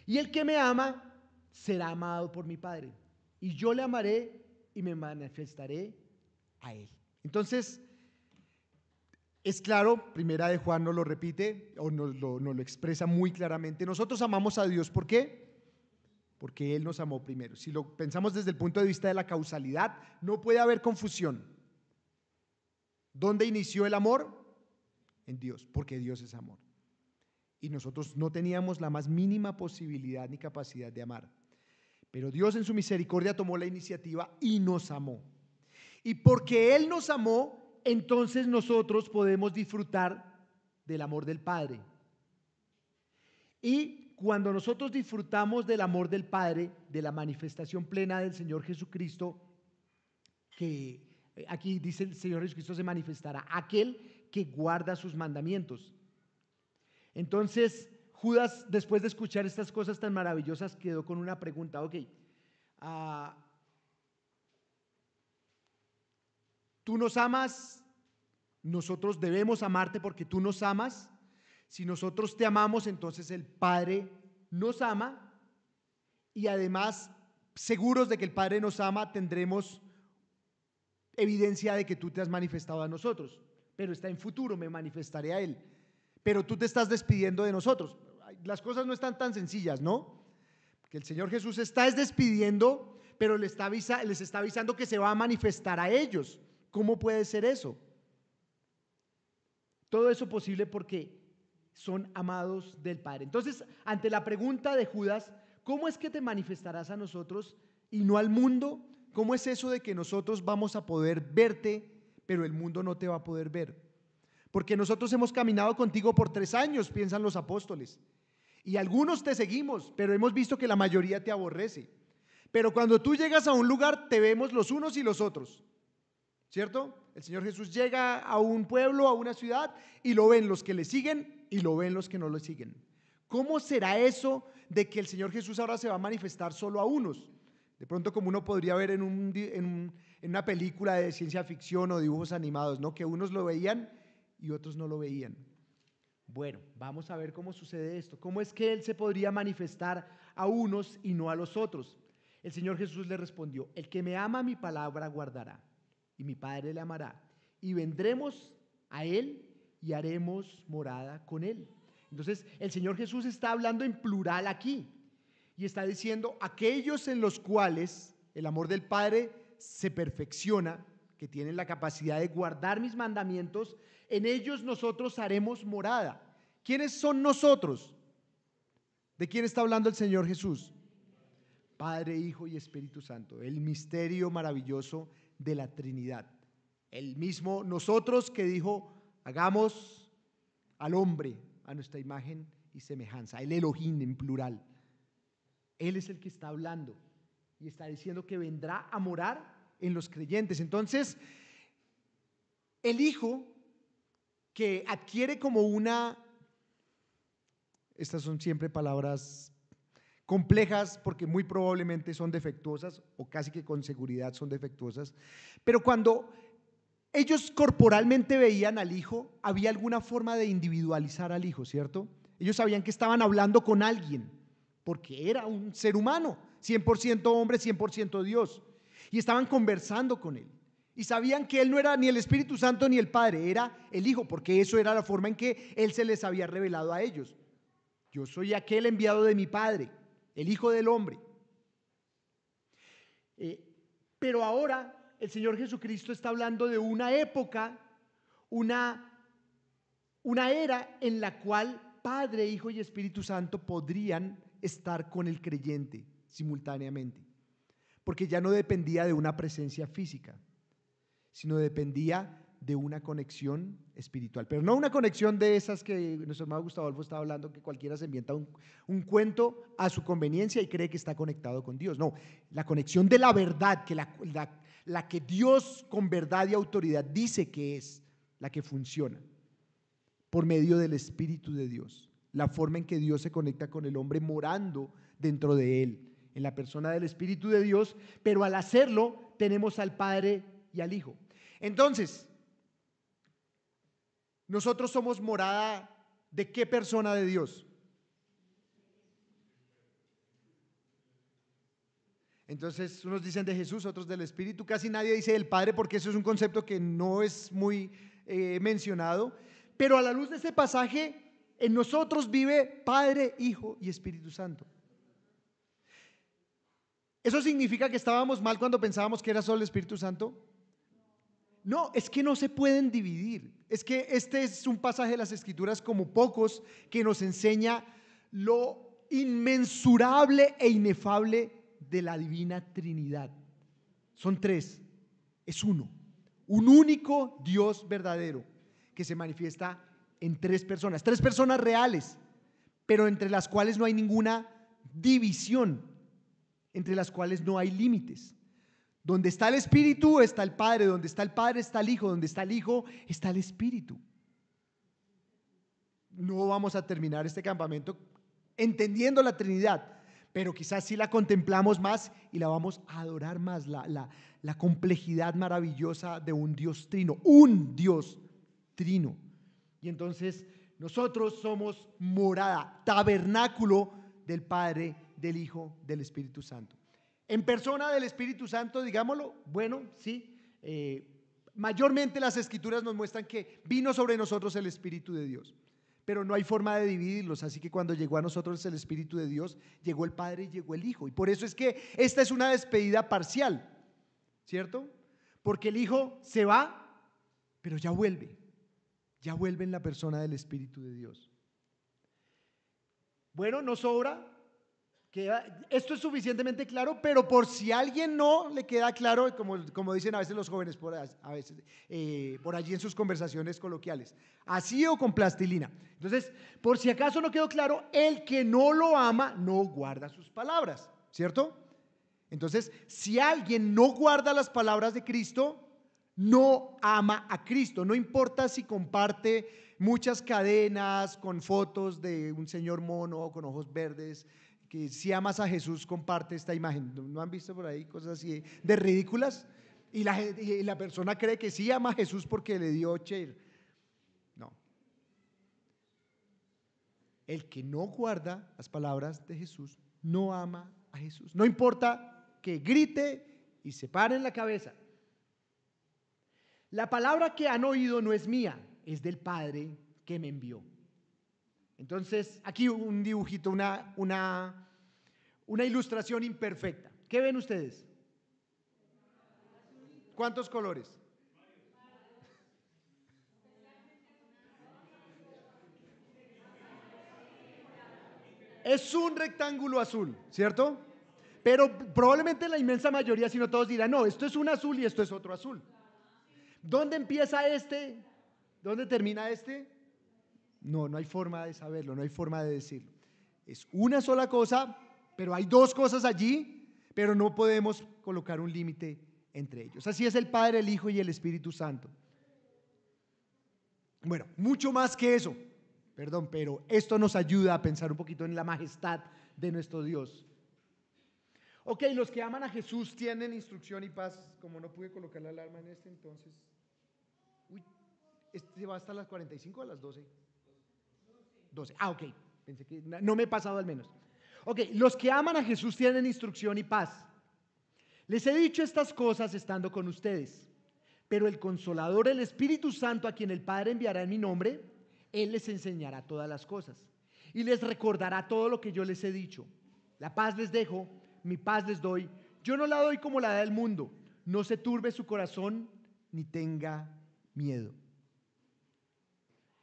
[SPEAKER 1] Y el que me ama será amado por mi Padre, y yo le amaré y me manifestaré a él. Entonces, es claro, Primera de Juan nos lo repite o nos lo expresa muy claramente. Nosotros amamos a Dios, ¿por qué? Porque Él nos amó primero. Si lo pensamos desde el punto de vista de la causalidad, no puede haber confusión. ¿Dónde inició el amor? En Dios, porque Dios es amor. Y nosotros no teníamos la más mínima posibilidad ni capacidad de amar. Pero Dios en su misericordia tomó la iniciativa y nos amó. Y porque Él nos amó, entonces nosotros podemos disfrutar del amor del Padre. Y cuando nosotros disfrutamos del amor del Padre, de la manifestación plena del Señor Jesucristo, que aquí dice el Señor Jesucristo se manifestará, aquel que guarda sus mandamientos. Entonces, Judas, después de escuchar estas cosas tan maravillosas, quedó con una pregunta. Ok, tú nos amas, nosotros debemos amarte porque tú nos amas. Si nosotros te amamos, entonces el Padre nos ama y además, seguros de que el Padre nos ama, tendremos evidencia de que tú te has manifestado a nosotros, pero está en futuro, me manifestaré a Él. Pero tú te estás despidiendo de nosotros. Las cosas no están tan sencillas, ¿no? Que el Señor Jesús está despidiendo, pero les está avisando que se va a manifestar a ellos. ¿Cómo puede ser eso? Todo eso posible porque son amados del Padre. Entonces, ante la pregunta de Judas, ¿cómo es que te manifestarás a nosotros y no al mundo? ¿Cómo es eso de que nosotros vamos a poder verte, pero el mundo no te va a poder ver? Porque nosotros hemos caminado contigo por 3 años, piensan los apóstoles. Y algunos te seguimos, pero hemos visto que la mayoría te aborrece. Pero cuando tú llegas a un lugar, te vemos los unos y los otros. ¿Cierto? El Señor Jesús llega a un pueblo, a una ciudad, y lo ven los que le siguen y lo ven los que no lo siguen. ¿Cómo será eso de que el Señor Jesús ahora se va a manifestar solo a unos? De pronto, como uno podría ver en una película de ciencia ficción o dibujos animados, ¿no? Que unos lo veían y otros no lo veían. Bueno, vamos a ver cómo sucede esto. ¿Cómo es que Él se podría manifestar a unos y no a los otros? El Señor Jesús le respondió, el que me ama mi palabra guardará, y mi Padre le amará, y vendremos a Él y haremos morada con Él. Entonces, el Señor Jesús está hablando en plural aquí, y está diciendo, aquellos en los cuales el amor del Padre se perfecciona, que tienen la capacidad de guardar mis mandamientos, en ellos nosotros haremos morada. ¿Quiénes son nosotros? ¿De quién está hablando el Señor Jesús? Padre, Hijo y Espíritu Santo, el misterio maravilloso de la Trinidad. El mismo nosotros que dijo, hagamos al hombre a nuestra imagen y semejanza, el Elohim en plural. Él es el que está hablando y está diciendo que vendrá a morar en los creyentes. Entonces, el Hijo que adquiere como estas son siempre palabras complejas porque muy probablemente son defectuosas o casi que con seguridad son defectuosas, pero cuando ellos corporalmente veían al Hijo, había alguna forma de individualizar al Hijo, ¿cierto? Ellos sabían que estaban hablando con alguien, porque era un ser humano, 100% hombre, 100% Dios, y estaban conversando con Él. Y sabían que Él no era ni el Espíritu Santo ni el Padre, era el Hijo, porque eso era la forma en que Él se les había revelado a ellos. Yo soy aquel enviado de mi Padre, el Hijo del Hombre. Pero ahora el Señor Jesucristo está hablando de una época, una era en la cual Padre, Hijo y Espíritu Santo podrían estar con el creyente simultáneamente, porque ya no dependía de una presencia física, sino dependía de una conexión espiritual, pero no una conexión de esas que nuestro hermano Gustavo Adolfo estaba hablando, que cualquiera se inventa un cuento a su conveniencia y cree que está conectado con Dios. No, la conexión de la verdad, que la que Dios con verdad y autoridad dice que es la que funciona por medio del Espíritu de Dios, la forma en que Dios se conecta con el hombre morando dentro de él, en la persona del Espíritu de Dios, pero al hacerlo tenemos al Padre y al Hijo. Entonces, nosotros somos morada ¿de qué persona de Dios? Entonces, unos dicen de Jesús, otros del Espíritu, casi nadie dice del Padre porque eso es un concepto que no es muy mencionado, pero a la luz de este pasaje, en nosotros vive Padre, Hijo y Espíritu Santo. ¿Eso significa que estábamos mal cuando pensábamos que era solo el Espíritu Santo? No, es que no se pueden dividir. Es que este es un pasaje de las Escrituras como pocos que nos enseña lo inmensurable e inefable de la divina Trinidad. Son tres, es uno, un único Dios verdadero que se manifiesta en tres personas reales, pero entre las cuales no hay ninguna división, entre las cuales no hay límites. Donde está el Espíritu está el Padre, donde está el Padre está el Hijo, donde está el Hijo está el Espíritu. No vamos a terminar este campamento entendiendo la Trinidad, pero quizás sí la contemplamos más y la vamos a adorar más, la complejidad maravillosa de un Dios trino, un Dios trino. Y entonces nosotros somos morada, tabernáculo del Padre, del Hijo, del Espíritu Santo. En persona del Espíritu Santo, digámoslo, bueno, sí, mayormente las Escrituras nos muestran que vino sobre nosotros el Espíritu de Dios, pero no hay forma de dividirlos, así que cuando llegó a nosotros el Espíritu de Dios, llegó el Padre y llegó el Hijo, y por eso es que esta es una despedida parcial, ¿cierto? Porque el Hijo se va, pero ya vuelve en la persona del Espíritu de Dios. Bueno, no sobra. Esto es suficientemente claro, pero por si a alguien no le queda claro, como dicen a veces los jóvenes por allí en sus conversaciones coloquiales, así o con plastilina. Entonces, por si acaso no quedó claro, el que no lo ama no guarda sus palabras, ¿cierto? Entonces, si alguien no guarda las palabras de Cristo, no ama a Cristo. No importa si comparte muchas cadenas con fotos de un señor mono con ojos verdes, que si amas a Jesús comparte esta imagen. ¿No han visto por ahí cosas así de ridículas? Y la persona cree que sí ama a Jesús porque le dio share. No. El que no guarda las palabras de Jesús no ama a Jesús. No importa que grite y se pare en la cabeza. La palabra que han oído no es mía, es del Padre que me envió. Entonces, aquí un dibujito, una ilustración imperfecta. ¿Qué ven ustedes? ¿Cuántos colores? Es un rectángulo azul, ¿cierto? Pero probablemente la inmensa mayoría, si no todos, dirán, no, esto es un azul y esto es otro azul. ¿Dónde empieza este? ¿Dónde termina este? No, no hay forma de saberlo, no hay forma de decirlo. Es una sola cosa, pero hay dos cosas allí, pero no podemos colocar un límite entre ellos. Así es el Padre, el Hijo y el Espíritu Santo. Bueno, mucho más que eso, perdón, pero esto nos ayuda a pensar un poquito en la majestad de nuestro Dios. Ok, los que aman a Jesús tienen instrucción y paz. Como no pude colocar la alarma en este, entonces. Uy, ¿este va hasta las 45 o a las 12? 12. Ah, ok. Pensé que no me he pasado al menos. Ok, los que aman a Jesús tienen instrucción y paz. Les he dicho estas cosas estando con ustedes, pero el Consolador, el Espíritu Santo, a quien el Padre enviará en mi nombre, Él les enseñará todas las cosas y les recordará todo lo que yo les he dicho. La paz les dejo, mi paz les doy. Yo no la doy como la da el mundo. No se turbe su corazón ni tenga miedo.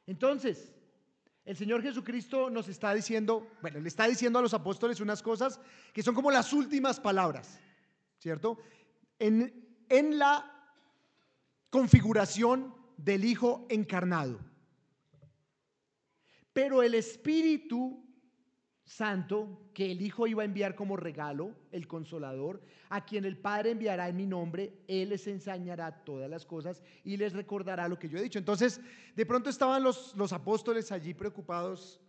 [SPEAKER 1] Entonces, el Señor Jesucristo nos está diciendo, bueno, le está diciendo a los apóstoles unas cosas que son como las últimas palabras, ¿cierto? En la configuración del Hijo encarnado. Pero el Espíritu Santo, que el Hijo iba a enviar como regalo, el Consolador, a quien el Padre enviará en mi nombre, Él les enseñará todas las cosas y les recordará lo que yo he dicho. Entonces, de pronto estaban los apóstoles allí preocupados.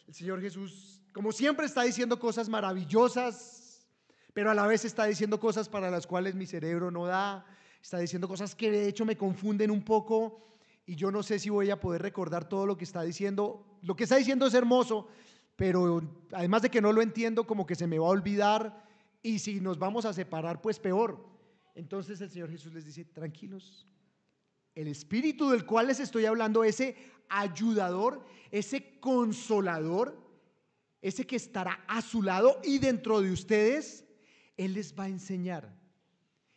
[SPEAKER 1] El Señor Jesús, como siempre, está diciendo cosas maravillosas, pero a la vez está diciendo cosas para las cuales mi cerebro no da. Está diciendo cosas que de hecho me confunden un poco y yo no sé si voy a poder recordar todo lo que está diciendo. Lo que está diciendo es hermoso, pero además de que no lo entiendo, como que se me va a olvidar, y si nos vamos a separar, pues peor. Entonces el Señor Jesús les dice: tranquilos, el Espíritu del cual les estoy hablando, ese ayudador, ese consolador, ese que estará a su lado y dentro de ustedes, Él les va a enseñar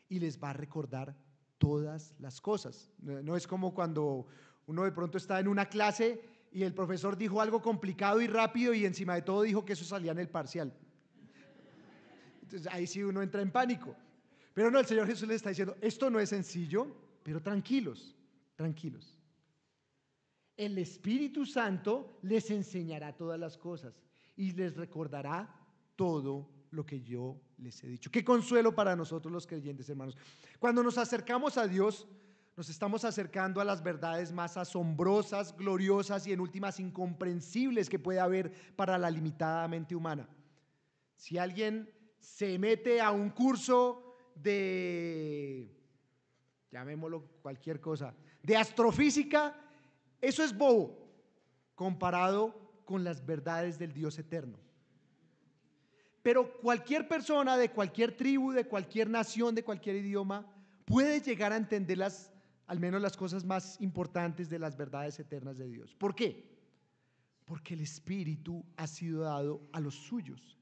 [SPEAKER 1] y les va a recordar todas las cosas. No es como cuando uno de pronto está en una clase y el profesor dijo algo complicado y rápido y encima de todo dijo que eso salía en el parcial. Entonces ahí sí uno entra en pánico. Pero no, el Señor Jesús les está diciendo: esto no es sencillo, pero tranquilos, tranquilos. El Espíritu Santo les enseñará todas las cosas y les recordará todo lo que yo les he dicho. Qué consuelo para nosotros los creyentes, hermanos. Cuando nos acercamos a Dios, nos estamos acercando a las verdades más asombrosas, gloriosas y en últimas incomprensibles que puede haber para la limitada mente humana. Si alguien se mete a un curso de, llamémoslo cualquier cosa, de astrofísica, eso es bobo comparado con las verdades del Dios eterno. Pero cualquier persona de cualquier tribu, de cualquier nación, de cualquier idioma, puede llegar a entender al menos las cosas más importantes de las verdades eternas de Dios. ¿Por qué? Porque el Espíritu ha sido dado a los suyos.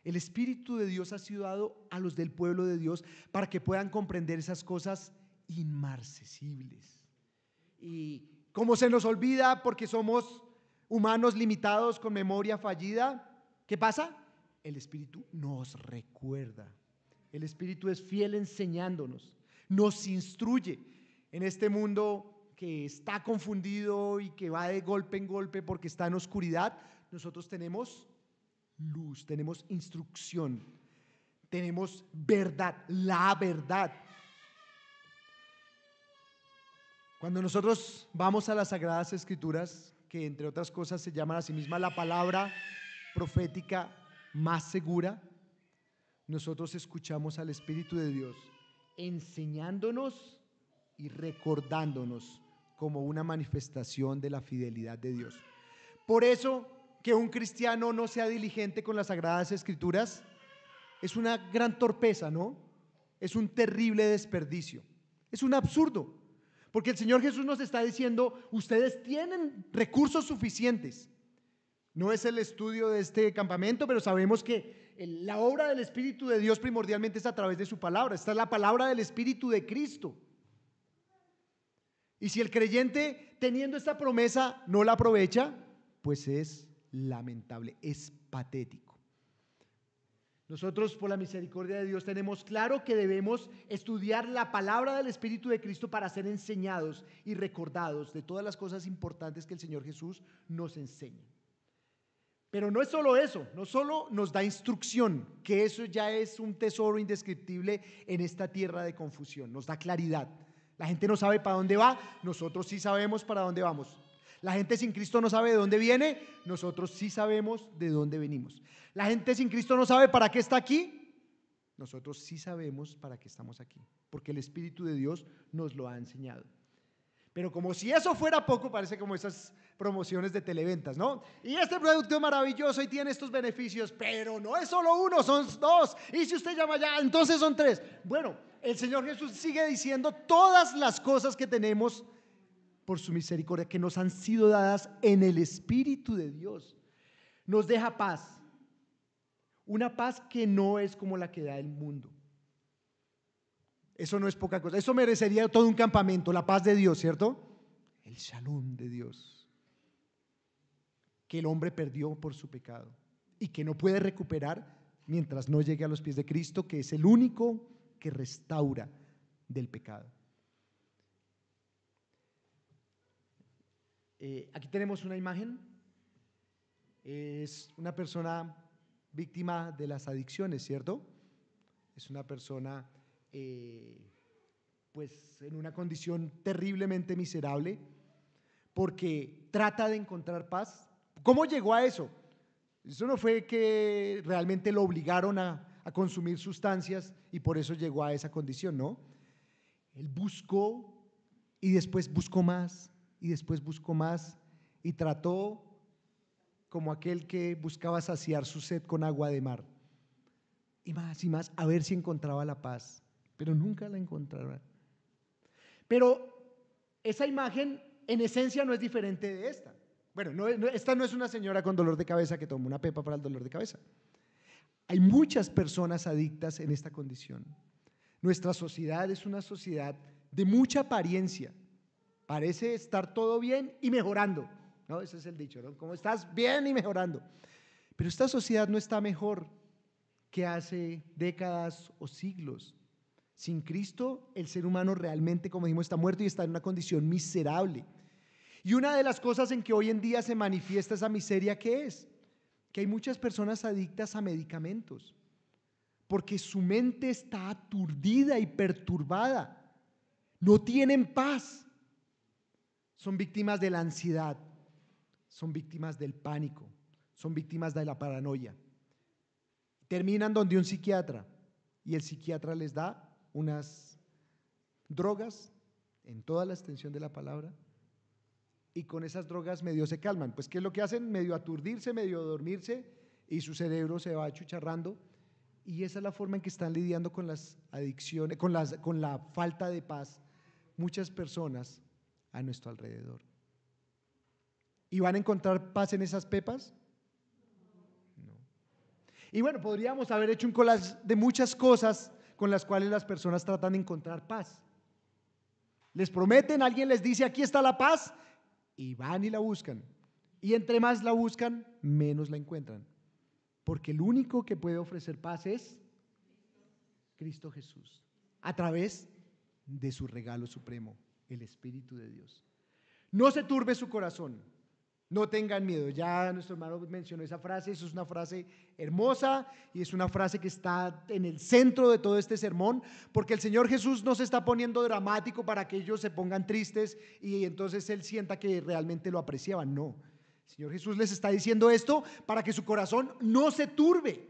[SPEAKER 1] El Espíritu de Dios ha sido dado a los del pueblo de Dios para que puedan comprender esas cosas inmarcesibles. Y como se nos olvida porque somos humanos limitados con memoria fallida, ¿qué pasa? El Espíritu nos recuerda. El Espíritu es fiel enseñándonos, nos instruye en este mundo que está confundido y que va de golpe en golpe porque está en oscuridad. Nosotros tenemos luz, tenemos instrucción, tenemos verdad, la verdad. Cuando nosotros vamos a las Sagradas Escrituras, que entre otras cosas se llaman a sí misma la palabra profética más segura, nosotros escuchamos al Espíritu de Dios enseñándonos y recordándonos como una manifestación de la fidelidad de Dios. Por eso, que un cristiano no sea diligente con las Sagradas Escrituras es una gran torpeza, ¿no? Es un terrible desperdicio, es un absurdo, porque el Señor Jesús nos está diciendo: ustedes tienen recursos suficientes. No es el estudio de este campamento, pero sabemos que la obra del Espíritu de Dios primordialmente es a través de su palabra. Esta es la palabra del Espíritu de Cristo. Y si el creyente, teniendo esta promesa, no la aprovecha, pues es lamentable, es patético. Nosotros, por la misericordia de Dios, tenemos claro que debemos estudiar la palabra del Espíritu de Cristo para ser enseñados y recordados de todas las cosas importantes que el Señor Jesús nos enseña. Pero no es solo eso, no solo nos da instrucción, que eso ya es un tesoro indescriptible en esta tierra de confusión, nos da claridad. La gente no sabe para dónde va, nosotros sí sabemos para dónde vamos. La gente sin Cristo no sabe de dónde viene, nosotros sí sabemos de dónde venimos. La gente sin Cristo no sabe para qué está aquí, nosotros sí sabemos para qué estamos aquí, porque el Espíritu de Dios nos lo ha enseñado. Pero como si eso fuera poco, parece como esas promociones de televentas, ¿no? Y este producto es maravilloso y tiene estos beneficios, pero no es solo uno, son dos. Y si usted llama ya, entonces son tres. Bueno, el Señor Jesús sigue diciendo todas las cosas que tenemos por su misericordia, que nos han sido dadas en el Espíritu de Dios. Nos deja paz, una paz que no es como la que da el mundo. Eso no es poca cosa, eso merecería todo un campamento, la paz de Dios, ¿cierto? El shalom de Dios, que el hombre perdió por su pecado y que no puede recuperar mientras no llegue a los pies de Cristo, que es el único que restaura del pecado. Aquí tenemos una imagen, es una persona víctima de las adicciones, ¿cierto? Es una persona pues en una condición terriblemente miserable porque trata de encontrar paz. ¿Cómo llegó a eso? Eso no fue que realmente lo obligaron a consumir sustancias y por eso llegó a esa condición, ¿no? Él buscó y después buscó más y después buscó más y trató como aquel que buscaba saciar su sed con agua de mar y más a ver si encontraba la paz, pero nunca la encontrará. Pero esa imagen en esencia no es diferente de esta. Bueno, esta no es una señora con dolor de cabeza que toma una pepa para el dolor de cabeza. Hay muchas personas adictas en esta condición. Nuestra sociedad es una sociedad de mucha apariencia. Parece estar todo bien y mejorando, ¿no? Ese es el dicho, ¿no? Como estás bien y mejorando. Pero esta sociedad no está mejor que hace décadas o siglos. Sin Cristo, el ser humano realmente, como dijimos, está muerto y está en una condición miserable. Y una de las cosas en que hoy en día se manifiesta esa miseria, ¿qué es? Que hay muchas personas adictas a medicamentos, porque su mente está aturdida y perturbada. No tienen paz. Son víctimas de la ansiedad, son víctimas del pánico, son víctimas de la paranoia. Terminan donde un psiquiatra y el psiquiatra les da unas drogas en toda la extensión de la palabra y con esas drogas medio se calman. Pues ¿qué es lo que hacen? Medio aturdirse, medio dormirse y su cerebro se va achucharrando y esa es la forma en que están lidiando con las adicciones, con la falta de paz muchas personas a nuestro alrededor. ¿Y van a encontrar paz en esas pepas? No. Y bueno, podríamos haber hecho un collage de muchas cosas con las cuales las personas tratan de encontrar paz. Les prometen, alguien les dice, aquí está la paz, y van y la buscan. Y entre más la buscan, menos la encuentran. Porque el único que puede ofrecer paz es Cristo Jesús, a través de su regalo supremo, el Espíritu de Dios. No se turbe su corazón, no tengan miedo. Ya nuestro hermano mencionó esa frase, eso es una frase hermosa y es una frase que está en el centro de todo este sermón, porque el Señor Jesús no se está poniendo dramático para que ellos se pongan tristes y entonces Él sienta que realmente lo apreciaban. No, el Señor Jesús les está diciendo esto para que su corazón no se turbe.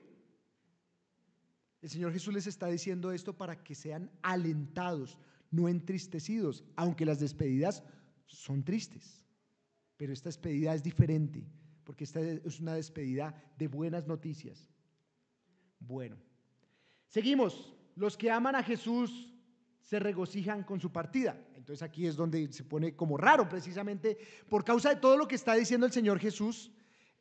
[SPEAKER 1] El Señor Jesús les está diciendo esto para que sean alentados, no entristecidos, aunque las despedidas son tristes. Pero esta despedida es diferente, porque esta es una despedida de buenas noticias. Bueno, seguimos. Los que aman a Jesús se regocijan con su partida. Entonces aquí es donde se pone como raro, precisamente por causa de todo lo que está diciendo el Señor Jesús,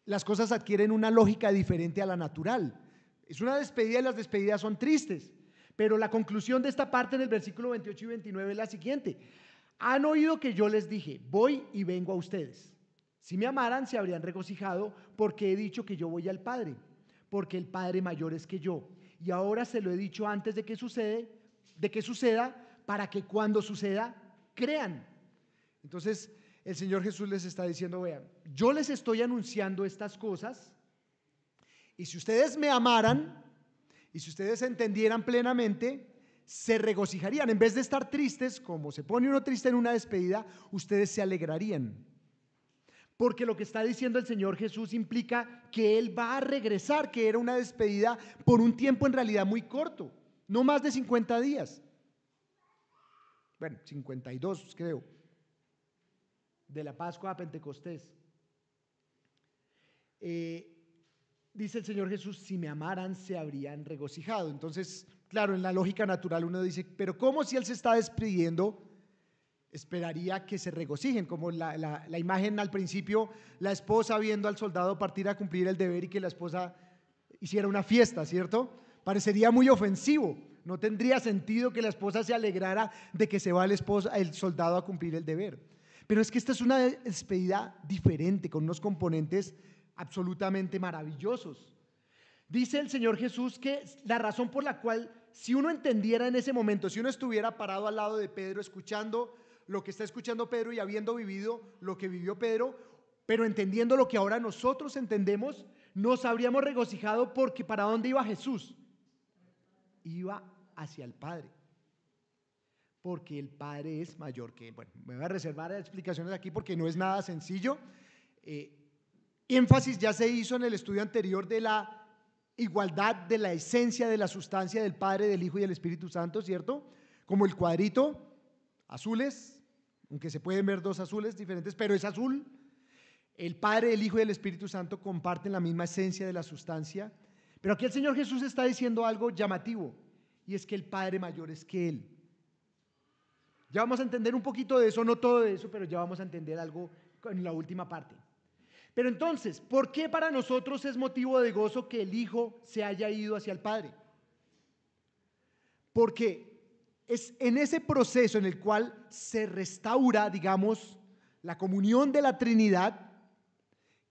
[SPEAKER 1] las cosas adquieren una lógica diferente a la natural. Es una despedida y las despedidas son tristes. Pero la conclusión de esta parte en el versículo 28 y 29 es la siguiente: han oído que yo les dije, voy y vengo a ustedes. Si me amaran, se habrían regocijado porque he dicho que yo voy al Padre, porque el Padre mayor es que yo. Y ahora se lo he dicho antes de que suceda, para que cuando suceda, crean. Entonces, el Señor Jesús les está diciendo, vean, yo les estoy anunciando estas cosas, y si ustedes me amaran, y si ustedes entendieran plenamente, se regocijarían. En vez de estar tristes, como se pone uno triste en una despedida, ustedes se alegrarían. Porque lo que está diciendo el Señor Jesús implica que Él va a regresar, que era una despedida por un tiempo en realidad muy corto, no más de 50 días. Bueno, 52 creo, de la Pascua a Pentecostés. Dice el Señor Jesús, si me amaran se habrían regocijado. Entonces, claro, en la lógica natural uno dice, pero ¿cómo si Él se está despidiendo? Esperaría que se regocijen, como la imagen al principio, la esposa viendo al soldado partir a cumplir el deber y que la esposa hiciera una fiesta, ¿cierto? Parecería muy ofensivo, no tendría sentido que la esposa se alegrara de que se va el soldado a cumplir el deber. Pero es que esta es una despedida diferente, con unos componentes absolutamente maravillosos. Dice el Señor Jesús que la razón por la cual, si uno entendiera en ese momento, si uno estuviera parado al lado de Pedro escuchando lo que está escuchando Pedro y habiendo vivido lo que vivió Pedro, pero entendiendo lo que ahora nosotros entendemos, nos habríamos regocijado porque ¿para dónde iba Jesús? Iba hacia el Padre, porque el Padre es mayor que él. Bueno, me voy a reservar explicaciones aquí porque no es nada sencillo. Énfasis ya se hizo en el estudio anterior de la igualdad de la esencia de la sustancia del Padre, del Hijo y del Espíritu Santo, ¿cierto? Como el cuadrito, azules, aunque se pueden ver dos azules diferentes, pero es azul. El Padre, el Hijo y el Espíritu Santo comparten la misma esencia de la sustancia. Pero aquí el Señor Jesús está diciendo algo llamativo, y es que el Padre mayor es que Él. Ya vamos a entender un poquito de eso, no todo de eso, pero ya vamos a entender algo en la última parte. Pero entonces, ¿por qué para nosotros es motivo de gozo que el Hijo se haya ido hacia el Padre? Porque es en ese proceso en el cual se restaura, digamos, la comunión de la Trinidad,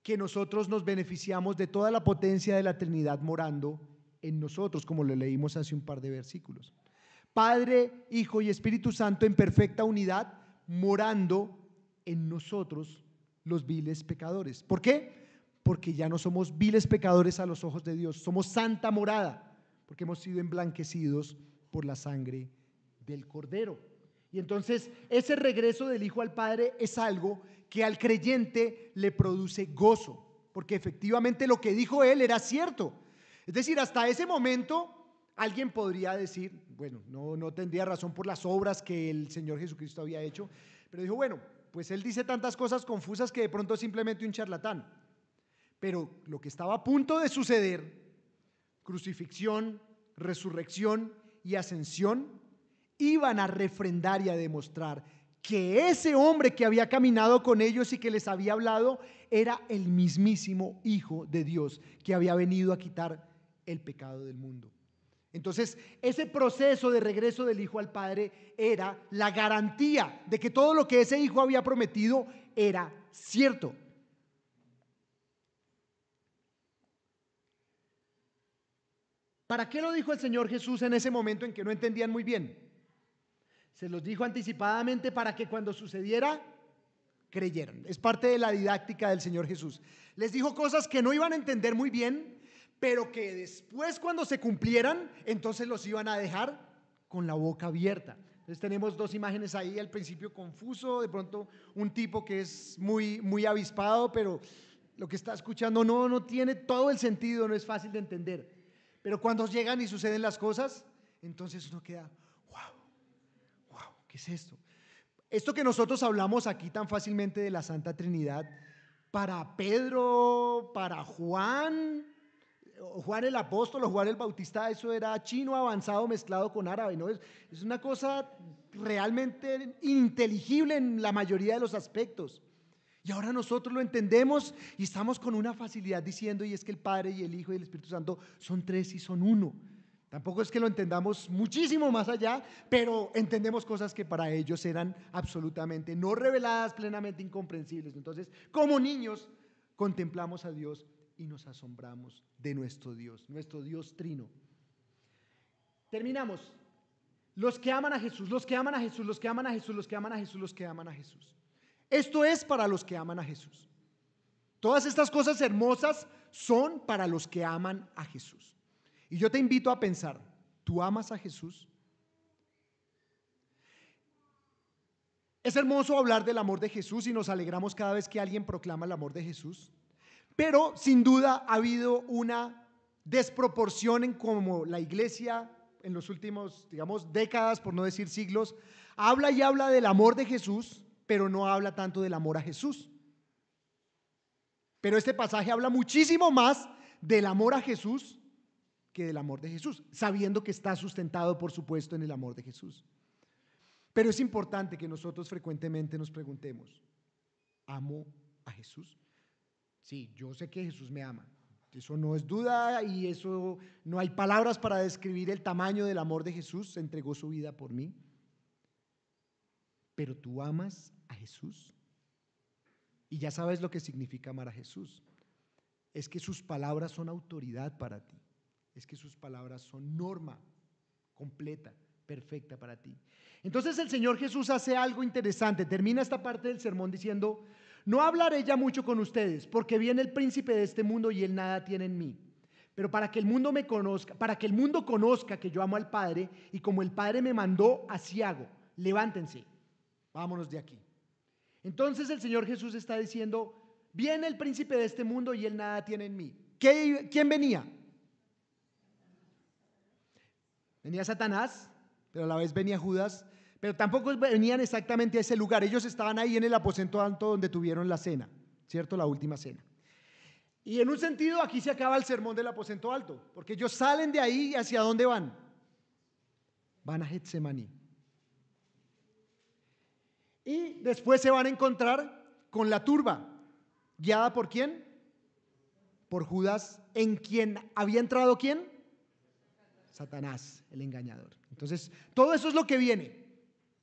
[SPEAKER 1] que nosotros nos beneficiamos de toda la potencia de la Trinidad morando en nosotros, como lo leímos hace un par de versículos. Padre, Hijo y Espíritu Santo en perfecta unidad, morando en nosotros los viles pecadores. ¿Por qué? Porque ya no somos viles pecadores a los ojos de Dios, somos santa morada, porque hemos sido emblanquecidos por la sangre del Cordero. Y entonces ese regreso del Hijo al Padre es algo que al creyente le produce gozo, porque efectivamente lo que dijo él era cierto. Es decir, hasta ese momento alguien podría decir, bueno, no tendría razón por las obras que el Señor Jesucristo había hecho, pero dijo, bueno, pues él dice tantas cosas confusas que de pronto es simplemente un charlatán. Pero lo que estaba a punto de suceder, crucifixión, resurrección y ascensión, iban a refrendar y a demostrar que ese hombre que había caminado con ellos y que les había hablado era el mismísimo Hijo de Dios que había venido a quitar el pecado del mundo. Entonces, ese proceso de regreso del Hijo al Padre era la garantía de que todo lo que ese Hijo había prometido era cierto. ¿Para qué lo dijo el Señor Jesús en ese momento en que no entendían muy bien? Se los dijo anticipadamente para que cuando sucediera, creyeran. Es parte de la didáctica del Señor Jesús. Les dijo cosas que no iban a entender muy bien, pero que después cuando se cumplieran, entonces los iban a dejar con la boca abierta. Entonces tenemos dos imágenes ahí, al principio confuso, de pronto un tipo que es muy avispado, pero lo que está escuchando no tiene todo el sentido, no es fácil de entender. Pero cuando llegan y suceden las cosas, entonces uno queda, wow, ¿qué es esto? Esto que nosotros hablamos aquí tan fácilmente de la Santa Trinidad, para Pedro, para Juan el apóstol o Juan el Bautista, eso era chino avanzado mezclado con árabe, ¿no? Es una cosa realmente ininteligible en la mayoría de los aspectos. Y ahora nosotros lo entendemos y estamos con una facilidad diciendo, y es que el Padre y el Hijo y el Espíritu Santo son tres y son uno. Tampoco es que lo entendamos muchísimo más allá, pero entendemos cosas que para ellos eran absolutamente no reveladas, plenamente incomprensibles. Entonces, como niños, contemplamos a Dios y nos asombramos de nuestro Dios trino. Terminamos. Los que aman a Jesús, los que aman a Jesús, los que aman a Jesús, los que aman a Jesús, los que aman a Jesús. Esto es para los que aman a Jesús. Todas estas cosas hermosas son para los que aman a Jesús. Y yo te invito a pensar, ¿tú amas a Jesús? Es hermoso hablar del amor de Jesús y nos alegramos cada vez que alguien proclama el amor de Jesús. Pero sin duda ha habido una desproporción en cómo la iglesia en los últimos, décadas, por no decir siglos, habla y habla del amor de Jesús, pero no habla tanto del amor a Jesús. Pero este pasaje habla muchísimo más del amor a Jesús que del amor de Jesús, sabiendo que está sustentado, por supuesto, en el amor de Jesús. Pero es importante que nosotros frecuentemente nos preguntemos, ¿amo a Jesús? Sí, yo sé que Jesús me ama. Eso no es duda y eso no hay palabras para describir el tamaño del amor de Jesús. Se entregó su vida por mí. Pero tú amas a Jesús. Y ya sabes lo que significa amar a Jesús. Es que sus palabras son autoridad para ti. Es que sus palabras son norma completa, perfecta para ti. Entonces el Señor Jesús hace algo interesante. Termina esta parte del sermón diciendo: no hablaré ya mucho con ustedes, porque viene el príncipe de este mundo y él nada tiene en mí. Pero para que el mundo me conozca, para que el mundo conozca que yo amo al Padre, y como el Padre me mandó, así hago. Levántense, vámonos de aquí. Entonces el Señor Jesús está diciendo: viene el príncipe de este mundo y él nada tiene en mí. ¿Quién venía? Venía Satanás, pero a la vez venía Judas. Pero tampoco venían exactamente a ese lugar. Ellos estaban ahí en el aposento alto donde tuvieron la cena, ¿cierto? La última cena. Y en un sentido aquí se acaba el sermón del aposento alto, porque ellos salen de ahí y ¿hacia dónde van? Van a Getsemaní. Y después se van a encontrar con la turba, guiada ¿por quién? Por Judas, en quien había entrado ¿quién? Satanás, el engañador. Entonces, todo eso es lo que viene.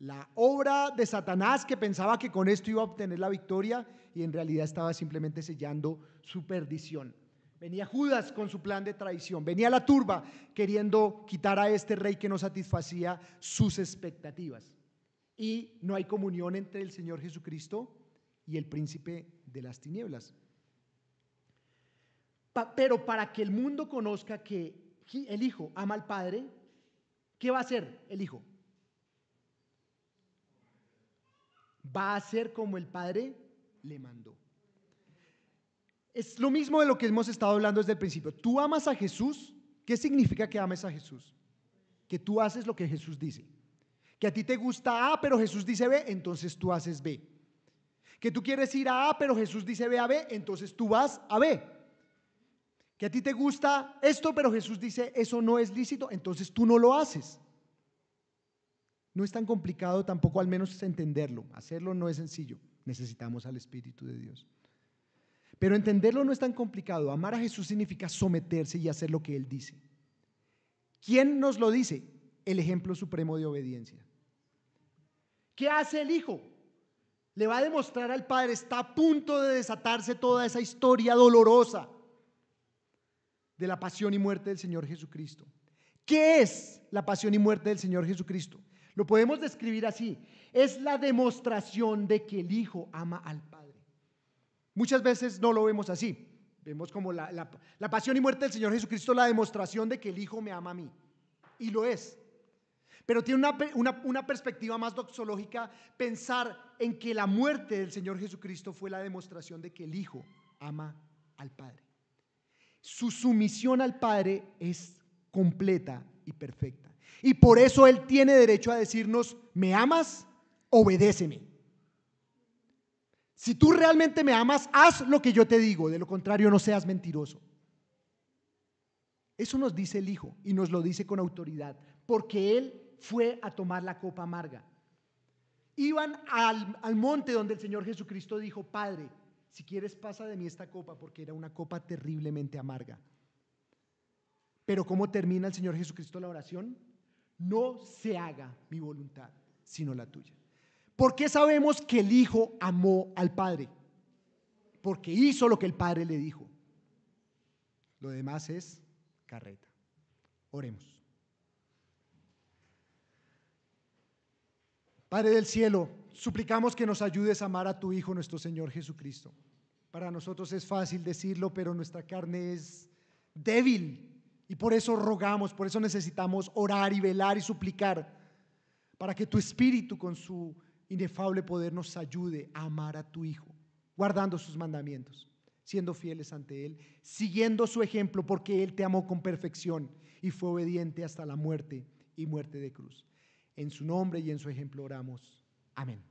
[SPEAKER 1] La obra de Satanás, que pensaba que con esto iba a obtener la victoria y en realidad estaba simplemente sellando su perdición. Venía Judas con su plan de traición, venía la turba queriendo quitar a este rey que no satisfacía sus expectativas. Y no hay comunión entre el Señor Jesucristo y el príncipe de las tinieblas. Pero para que el mundo conozca que el Hijo ama al Padre, ¿qué va a hacer el Hijo? Va a ser como el Padre le mandó. Es lo mismo de lo que hemos estado hablando desde el principio. Tú amas a Jesús. ¿Qué significa que ames a Jesús? Que tú haces lo que Jesús dice. Que a ti te gusta A, pero Jesús dice B, entonces tú haces B. Que tú quieres ir a A, pero Jesús dice ve a B, entonces tú vas a B. Que a ti te gusta esto, pero Jesús dice eso no es lícito, entonces tú no lo haces. No es tan complicado tampoco, al menos entenderlo. Hacerlo no es sencillo. Necesitamos al Espíritu de Dios. Pero entenderlo no es tan complicado. Amar a Jesús significa someterse y hacer lo que Él dice. ¿Quién nos lo dice? El ejemplo supremo de obediencia. ¿Qué hace el Hijo? Le va a demostrar al Padre, está a punto de desatarse toda esa historia dolorosa de la pasión y muerte del Señor Jesucristo. ¿Qué es la pasión y muerte del Señor Jesucristo? Lo podemos describir así: es la demostración de que el Hijo ama al Padre. Muchas veces no lo vemos así. Vemos como la pasión y muerte del Señor Jesucristo, la demostración de que el Hijo me ama a mí. Y lo es. Pero tiene una perspectiva más doxológica pensar en que la muerte del Señor Jesucristo fue la demostración de que el Hijo ama al Padre. Su sumisión al Padre es completa y perfecta. Y por eso Él tiene derecho a decirnos: ¿me amas? Obedéceme. Si tú realmente me amas, haz lo que yo te digo, de lo contrario no seas mentiroso. Eso nos dice el Hijo y nos lo dice con autoridad, porque Él fue a tomar la copa amarga. Iban al monte donde el Señor Jesucristo dijo: Padre, si quieres pasa de mí esta copa, porque era una copa terriblemente amarga. Pero ¿cómo termina el Señor Jesucristo la oración? No se haga mi voluntad, sino la tuya. ¿Por qué sabemos que el Hijo amó al Padre? Porque hizo lo que el Padre le dijo. Lo demás es carreta. Oremos. Padre del cielo, suplicamos que nos ayudes a amar a tu Hijo, nuestro Señor Jesucristo. Para nosotros es fácil decirlo, pero nuestra carne es débil y por eso rogamos, por eso necesitamos orar y velar y suplicar para que tu Espíritu con su inefable poder nos ayude a amar a tu Hijo, guardando sus mandamientos, siendo fieles ante Él, siguiendo su ejemplo, porque Él te amó con perfección y fue obediente hasta la muerte y muerte de cruz. En su nombre y en su ejemplo oramos. Amén.